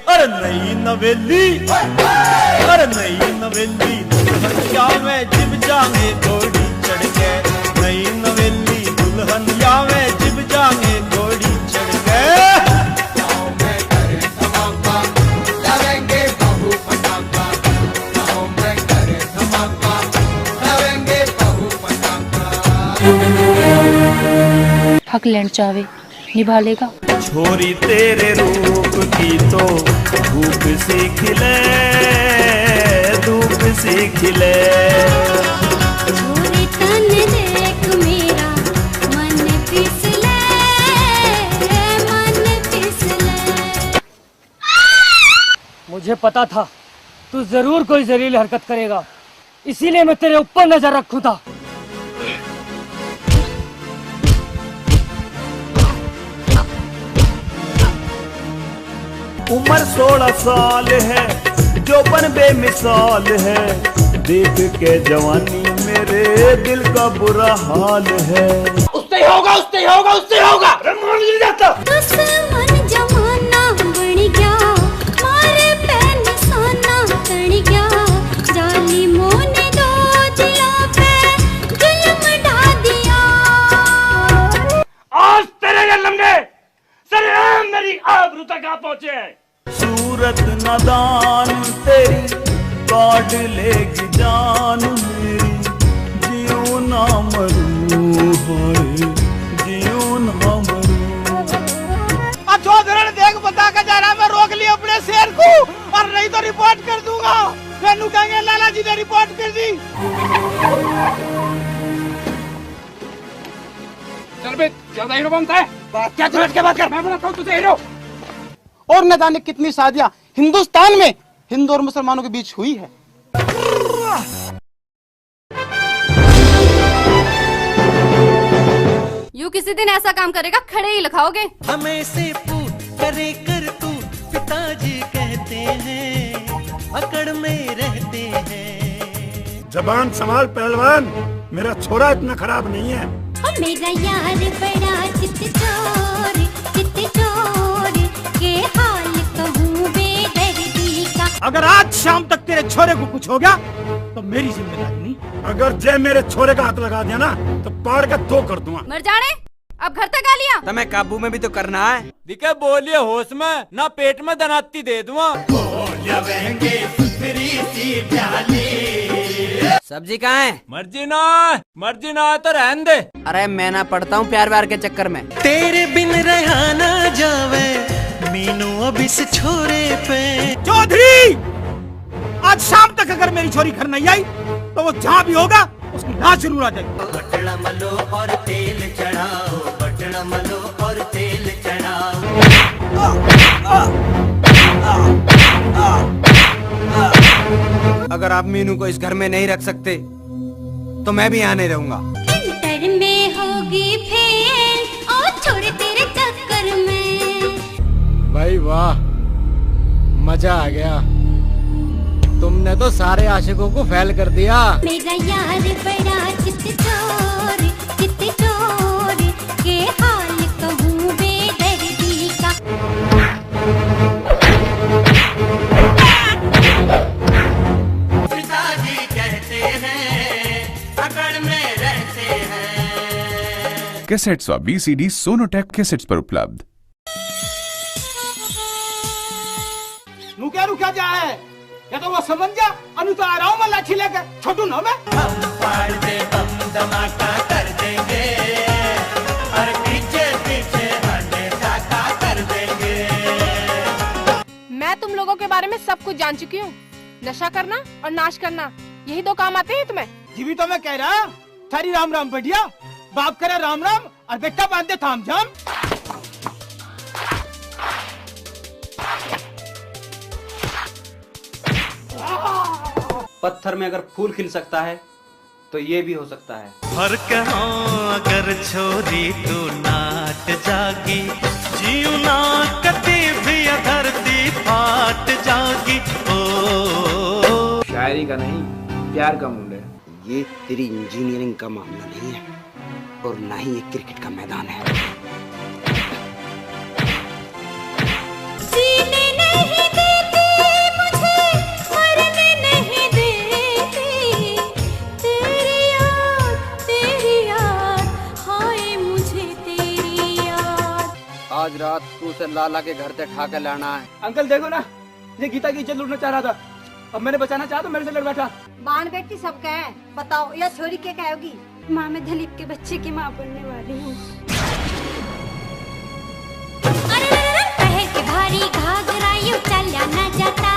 अरे नई नवेली, अरे नई नवेली, दुल्हनिया में जिब जाएंगे घोड़ी चढ़ के। नई नवेली दुल्हनिया में जिब जाएंगे घोड़ी चढ़ के। हक लेन चावे निभा लेगा। छोरी तेरे रूप की तो धूप से खिले, धूप से खिले। छोरी तन देख मेरा मन फिसले, मन फिसले। मुझे पता था तू जरूर कोई जहरीली हरकत करेगा, इसीलिए मैं तेरे ऊपर नजर रखूं था। उम्र 16 साल है, जोबन बेमिसाल है। देख के जवानी मेरे दिल का बुरा हाल है। उससे ही होगा, उससे ही होगा, उससे ही होगा। मान नहीं जाता। दुश्मन जमाना बन गया, मारे पे निशाना तन गया। जालिमों ने दो दिलों पे जुल्म ढा दिया। आज तेरे जन्म ने सरेआम मेरी आबरू तक आ पहुंचे हैं। सूरत नादान तेरी काट लेगी जान मेरी। जियो ना मरूं, हाय जियो ना मरूं। जो धरण देख बता के जा रहा, मैं रोक लिया अपने शेर को, और नहीं तो रिपोर्ट कर दूंगा। मैनू कहेंगे लाला जी ने रिपोर्ट कर दी। चल बे, ज्यादा हीरो बनता है। क्या जरूरत के बात कर, मैं बनाता हूँ तुझे हीरो। और न जाने कितनी शादियां हिंदुस्तान में हिंदू और मुसलमानों के बीच हुई है। यू किसी दिन ऐसा काम करेगा खड़े ही लिखाओगे। हमें से पूछ करे कर तू, पिताजी कहते हैं अकड़ में रहते हैं। जबान संभाल पहलवान, मेरा छोरा इतना खराब नहीं है। मेरा यार बड़ा चित चोर के हाल कहूँ बेदर्दी का। अगर आज शाम तक तेरे छोरे को कुछ हो गया तो मेरी जिम्मेदारी नहीं। अगर जय मेरे छोरे का हाथ लगा दिया ना तो पाड़ के दो कर दूंगा। मर जाने, अब घर तक आ लिया। तुम्हें काबू में भी तो करना है। दिखे बोलिए होश में, ना पेट में दनाती दे दूंगा। सब्जी कहाँ है? मर्जी ना तो रहने दे। अरे मैं ना पढ़ता हूँ प्यार व्यार के चक्कर में। तेरे बिन रहा ना जावे मीनू अब इस छोरे पे। चौधरी, आज शाम तक अगर मेरी छोरी घर नहीं आई तो वो जहाँ भी होगा उसकी लाश जरूर आ जाएगी। बटना मलो और तेल चढ़ाओ, बटना मलो और तेल चढ़ाओ। अगर आप मीनू को इस घर में नहीं रख सकते तो मैं भी यहाँ नहीं रहूंगा। इंटर में होगी फेल और छोड़ तेरे चक्कर में। भाई वाह, मजा आ गया। तुमने तो सारे आशिकों को फेल कर दिया। मेरा यार बड़ा चित चोर के हाल कहूँ बेदर्दी का। पिताजी कहते हैं अकड़ में रहते हैं। कैसेट्स व BCD सोनोटेक कैसेट्स पर उपलब्ध। रुका जा है या तो वो समझ जा, अनु तो आ रहा हूँ मैं लाठी लेकर, छोटू ना मैं। हम फाड़ दे, हम धमाका कर देंगे और पीछे पीछे हमें साका कर देंगे। मैं तुम लोगों के बारे में सब कुछ जान चुकी हूँ। नशा करना और नाश करना, यही दो काम आते हैं तुम्हें। जीवी तो मैं कह रहा, थारी राम राम बढ़िया, बाप करे राम राम और बेटा बांधे थाम जाम। पत्थर में अगर फूल खिल सकता है तो ये भी हो सकता है। फर्क हो अगर छोरी तू नाट जागी, जीव ना कती भी धरती फाट जागी। ओ शायरी का नहीं, प्यार का मूड है। ये तेरी इंजीनियरिंग का मामला नहीं है और ना ही ये क्रिकेट का मैदान है। आज रात तू उसे लाला के घर से ठा के लाना है। अंकल देखो ना, ये गीता की इज्जत लूटना चाह रहा था, अब मैंने बचाना चाहा तो मेरे से लड़ बैठा। बाण बेटी सब क्या है बताओ, या छोरी क्या कहोगी? माँ, मैं दिलीप के बच्चे की माँ बनने वाली हूँ। पहल के भारी घाघरा यूं चला ना जाता,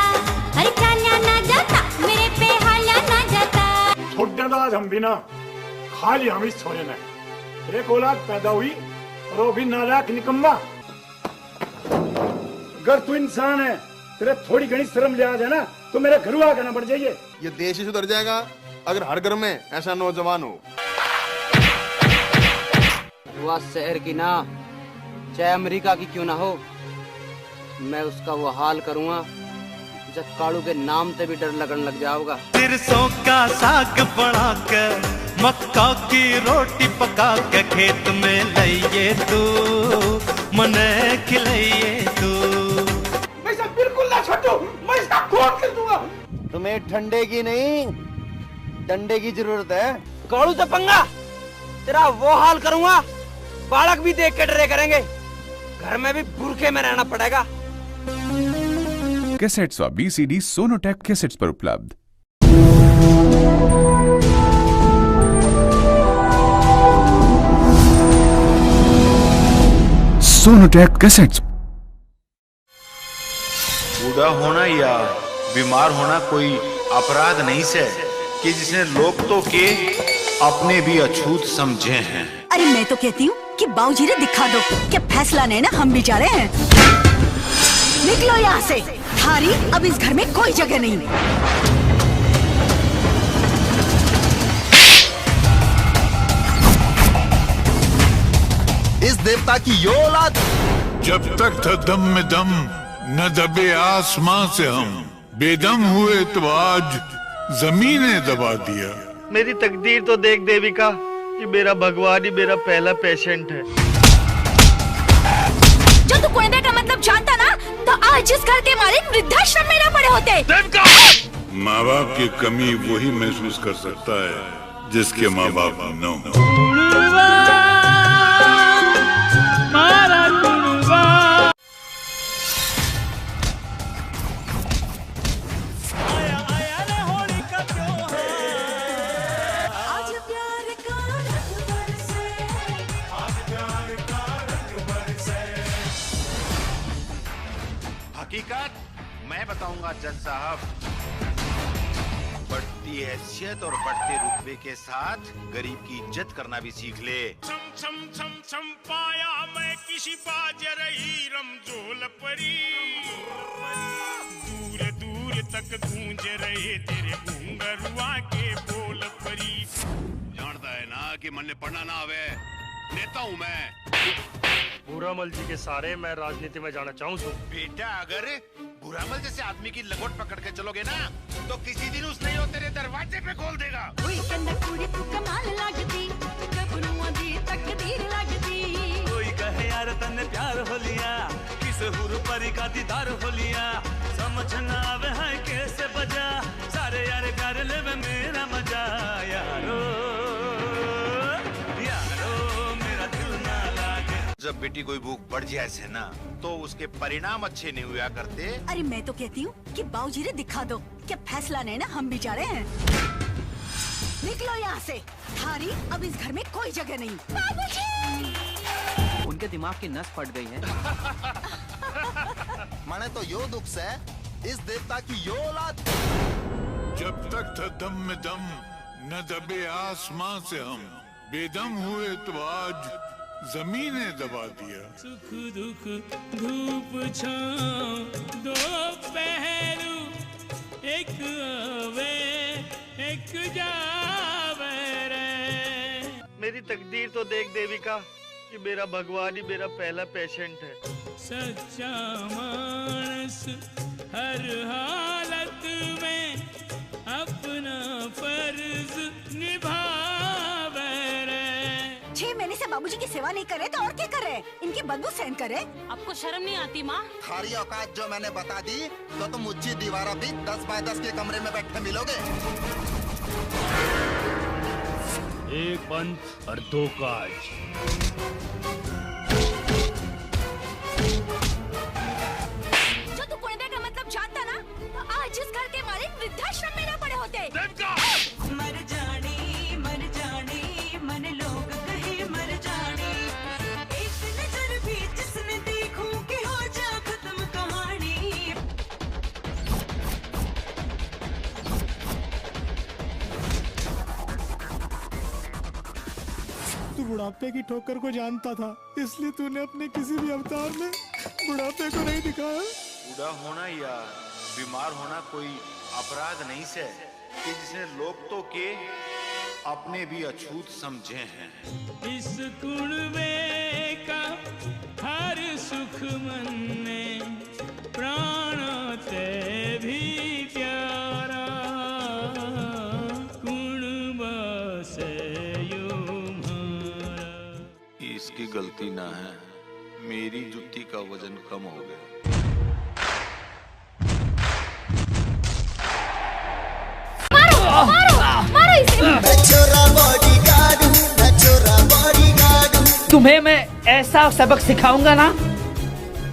अरे चला ना जाता, मेरे पे हाला ना जाता। छोड़ हम बिना खाली हम इस छोरे ने एक औलाद पैदा हुई और वो भी नालायक निकम्मा। अगर तू इंसान है, तेरे थोड़ी घनी शर्म लिहाज है ना, तो मेरे घर आकर ना बढ़ जाइए। ये देश ही सुधर जाएगा अगर हर घर में ऐसा नौजवान हो। वह शहर की ना, चाहे अमेरिका की क्यों ना हो, मैं उसका वो हाल करूँगा जब कालू के नाम से भी डर लगने लग जाओगा। सिरसों का साग बना कर, मक्का की रोटी पका के खेत में लाइए तू, मने खिलाइए तू। मैं इसे बिल्कुल ना छोड़ू, मैं इसका खून कर दूंगा। तुम्हें ठंडे की नहीं, डंडे की जरूरत है। कालू से पंगा, तेरा वो हाल करूँगा, बालक भी देख के डरे करेंगे, घर में भी बुरखे में रहना पड़ेगा। कैसेट्स व BCD सोनोटेक कैसेट्स पर उपलब्ध। Sonotech cassettes. बूढ़ा होना या बीमार होना कोई अपराध नहीं से कि जिसने लोग तो के अपने भी अछूत समझे हैं। अरे मैं तो कहती हूँ कि बाबूजी ने दिखा दो कि फैसला नहीं ना हम भी जा रहे हैं। निकलो यहाँ से, थारी अब इस घर में कोई जगह नहीं। इस देवता की यो औलाद। जब तक था दम में दम, न दबे आसमां से हम, बेदम हुए तो आज जमीने दबा दिया। मेरी तकदीर तो देख देविका कि मेरा भगवान ही मेरा पहला पेशेंट है। जो तू कुएं का मतलब जानता ना, तो आज जिस घर के मालिक वृद्धाश्रम में ना पड़े होते। माँ बाप की कमी वही महसूस कर सकता है जिसके माँ बाप न हो। हकीकत मैं बताऊंगा जज साहब। बढ़ती हैसियत और बढ़ते रुतबे के साथ गरीब की इज्जत करना भी सीख ले। छम पाया मैं किसी बाजर ही रमजोल परी, दूर दूर तक गूंज रहे तेरे घुंघरुआ के बोल परी। जानता है ना कि मन ने पढ़ना ना आवे, नेता हूँ मैं। बुरामल जी के सारे मैं राजनीति में जाना चाहूँ तो। बेटा अगर बुरामल जैसे आदमी की लंगोट पकड़ के चलोगे ना तो किसी दिन उसने यो तेरे दरवाजे पे खोल देगा। कोई कहे यार तन्ने प्यार हो लिया, किस हुर परी का दीदार हो लिया, समझ ना आवे है कैसे बजा, सारे यार कर ले मेरा मजा। यारो यारो मेरा दिल ना लागे। जब बेटी कोई भूख बढ़ जाए से ना तो उसके परिणाम अच्छे नहीं हुआ करते। अरे मैं तो कहती हूँ कि बाबूजी ने दिखा दो, क्या फैसला नहीं ना हम भी जा रहे हैं। निकलो यहाँ से, थारी अब इस घर में कोई जगह नहीं। बाबूजी! उनके दिमाग की नस फट गई है। माने तो यो दुख से इस देवता की यो औलाद। जब तक था दम में दम न दबे आसमां से हम, बेदम हुए तो आज जमीने दबा दिया। सुख दुख धूप छाँव दो पहलू, एक आवे एक जावे रे। मेरी तकदीर तो देख देविका कि मेरा भगवान ही मेरा पहला पेशेंट है। सच्चा मानस हर हालत में अपना फर्ज निभावे रे। 6 महीने से बाबूजी की सेवा नहीं करे तो और क्या करे? इनकी बदबू सहन करे। आपको शर्म नहीं आती माँ? थारी औकात जो मैंने बता दी तो तुम ऊंची दीवारों भी 10 बाय 10 के कमरे में बैठे मिलोगे। एक पंथ और 2 काज। जो तू कुएं का मतलब जानता ना तो आज इस घर के मालिक वृद्धाश्रम में न पड़े होते। मर जानी मन लोग कहे मर जानी, एक नजर भी जिसने देखूं कि हो जा खत्म कहानी। तू बुढ़ापे की ठोकर को जानता था, इसलिए तूने अपने किसी भी अवतार में बुढ़ापे को नहीं दिखाया। बूढ़ा होना या बीमार होना कोई अपराध नहीं से कि जिसने लोग तो के अपने भी अछूत समझे हैं। इस कुणवे का हर सुख मन में प्राणों ते भी प्यारा, कुणबा से इसकी गलती ना है, मेरी जुत्ती का वजन कम हो गया। मारो इसे। तुम्हें मैं ऐसा सबक सिखाऊंगा ना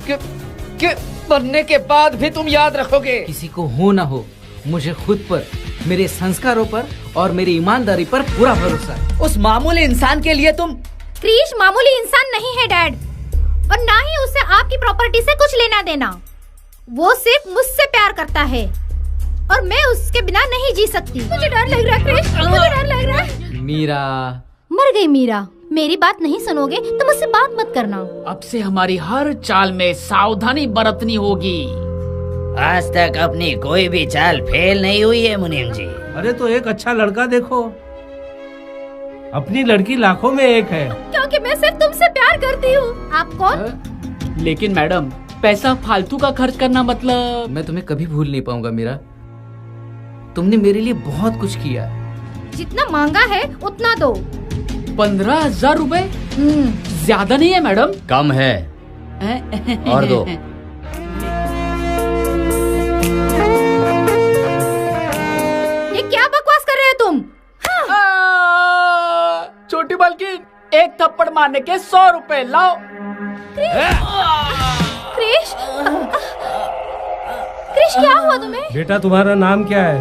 कि मरने के बाद भी तुम याद रखोगे। किसी को हो ना हो, मुझे खुद पर, मेरे संस्कारों पर और मेरी ईमानदारी पर पूरा भरोसा है। उस मामूली इंसान के लिए तुम। क्रिश मामूली इंसान नहीं है डैड, और ना ही उसे आपकी प्रॉपर्टी से कुछ लेना देना। वो सिर्फ मुझसे प्यार करता है और मैं उसके बिना नहीं जी सकती। मुझे डर लग रहा है क्रिश, मुझे डर लग रहा है। मीरा मर गई मीरा। मेरी बात नहीं सुनोगे तो मुझसे बात मत करना। अब से हमारी हर चाल में सावधानी बरतनी होगी। आज तक अपनी कोई भी चाल फेल नहीं हुई है मुनीम जी। अरे तो एक अच्छा लड़का देखो, अपनी लड़की लाखों में एक है। क्योंकि मैं सिर्फ तुमसे प्यार करती हूँ। आप कौन? लेकिन मैडम, पैसा फालतू का खर्च करना मतलब। मैं तुम्हें कभी भूल नहीं पाऊंगा मीरा। तुमने मेरे लिए बहुत कुछ किया। जितना मांगा है उतना दो। 15,000 रुपए ज्यादा नहीं है मैडम? कम है, और दो। ये क्या बकवास कर रहे हो तुम? छोटी मालकिन, एक थप्पड़ मारने के 100 रुपए लाओ। क्रिश, क्रिश क्या हुआ तुम्हें? बेटा तुम्हारा नाम क्या है?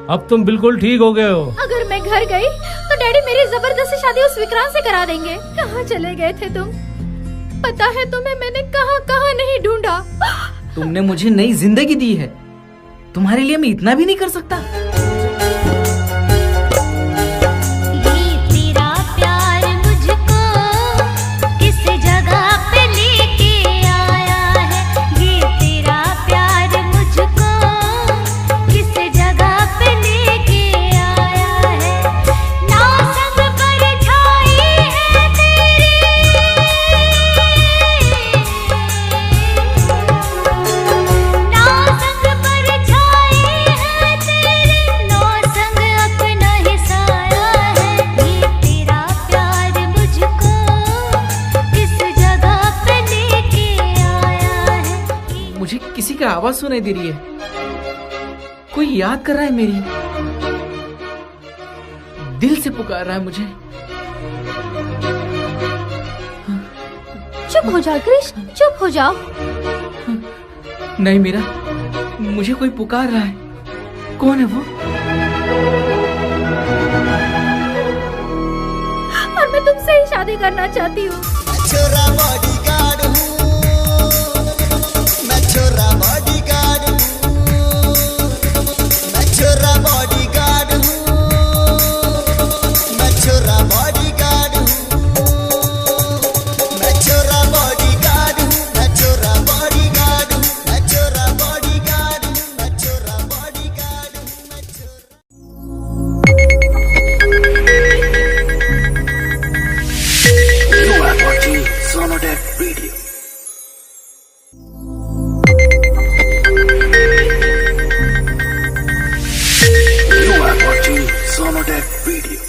अब तुम बिल्कुल ठीक हो गए हो। अगर मैं घर गई तो डैडी मेरी जबरदस्ती शादी उस विक्रांत से करा देंगे। कहाँ चले गए थे तुम? पता है तुम्हें मैंने कहाँ कहाँ नहीं ढूंढा। तुमने मुझे नई जिंदगी दी है, तुम्हारे लिए मैं इतना भी नहीं कर सकता। आवाज सुनाई दे रही है। कोई याद कर रहा है मेरी, दिल से पुकार रहा है मुझे। चुप हो जाओ क्रिश, चुप हो जाओ। नहीं मीरा, मुझे कोई पुकार रहा है। कौन है वो? और मैं तुमसे ही शादी करना चाहती हूँ। छोरा बॉडीगार्ड हूँ, मैं छोरा बॉडीगार्ड हूँ, मैं छोरा बॉडीगार्ड हूँ, मैं छोरा बॉडीगार्ड हूँ, मैं छोरा बॉडीगार्ड हूँ, मैं छोरा बॉडीगार्ड हूँ, मैं छोरा बॉडीगार्ड हूँ, मैं छोरा बॉडीगार्ड हूँ, मैं छोरा। You are watching Sonotech Video. You are watching Sonotech Video.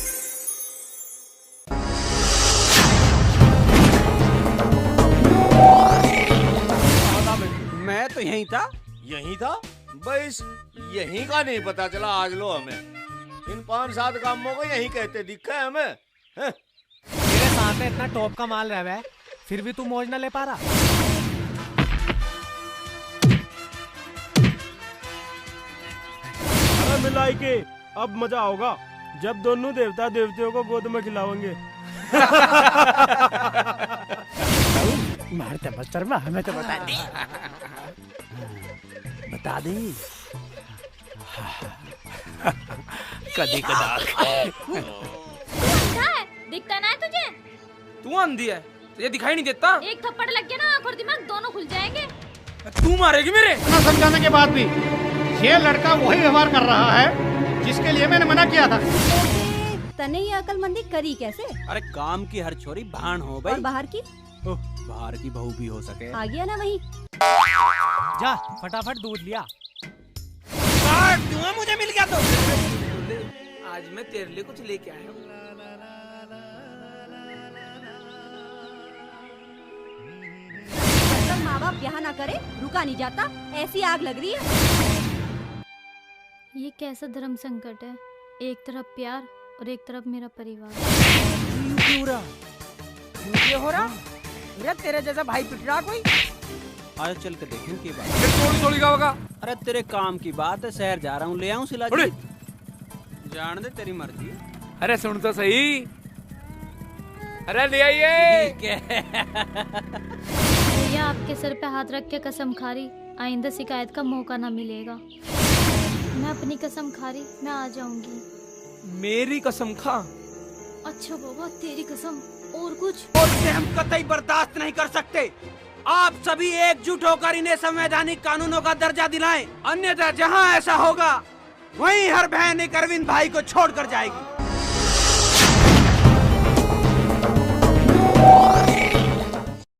मैं तो यहीं था। यहीं था? बस यहीं का नहीं पता चला आज लो हमें। इन 5-7 कामों को यहीं कहते दिखा है हमें। मेरे साथ में इतना टॉप का माल रहा है, फिर भी तू मौज ना ले पा रहा। अरे मिलाई के अब मजा होगा जब दोनों देवता देवतियों को गोद में खिलाओगे। मारते बच्चर में हमें तो बता दे। बता दे। कदी कदार। दिखता ना है तुझे? तू अंधी है, तुझे दिखाई नहीं देता? एक थप्पड़ लग गया ना, आँख और दिमाग दोनों खुल जाएंगे। तू मारेगी मेरे? इतना समझाने के बाद भी ये लड़का वही व्यवहार कर रहा है जिसके लिए मैंने मना किया था। तने ये अकलमंदी करी कैसे? अरे काम की हर छोरी भान हो भाई। और बाहर की? बाहर की बहू भी हो सके। आ गया ना वही। जा फटाफट दूध लिया। धुआं मुझे मिल गया तो। आज मैं तेरे लिए कुछ लेके आया हूँ। माँ बाप ब्याह ना करे रुका नहीं जाता, ऐसी आग लग रही है। ये कैसा धर्म संकट है? एक तरफ प्यार और एक तरफ मेरा परिवार। ये हो रहा? मेरा तेरे जैसा भाई पिट रहा कोई? आज चल के देखें की बात। थोड़ी का होगा। अरे तेरे काम की बात है, शहर जा रहा हूँ, ले आऊँ सिलाजी। जान दे तेरी मर्जी। अरे सुन तो सही। अरे ले आइए। भैया आपके सर पे हाथ रख के कसम खा रही, आइंदा शिकायत का मौका ना मिलेगा। मैं अपनी कसम खा रही, मैं आ जाऊंगी। मेरी कसम खा। अच्छा बाबा तेरी कसम। और कुछ? और इसे हम कतई बर्दाश्त नहीं कर सकते। आप सभी एकजुट होकर इन्हें संवैधानिक कानूनों का दर्जा दिलाएं, अन्यथा जहां ऐसा होगा वहीं हर बहन एक अरविंद भाई को छोड़कर जाएगी।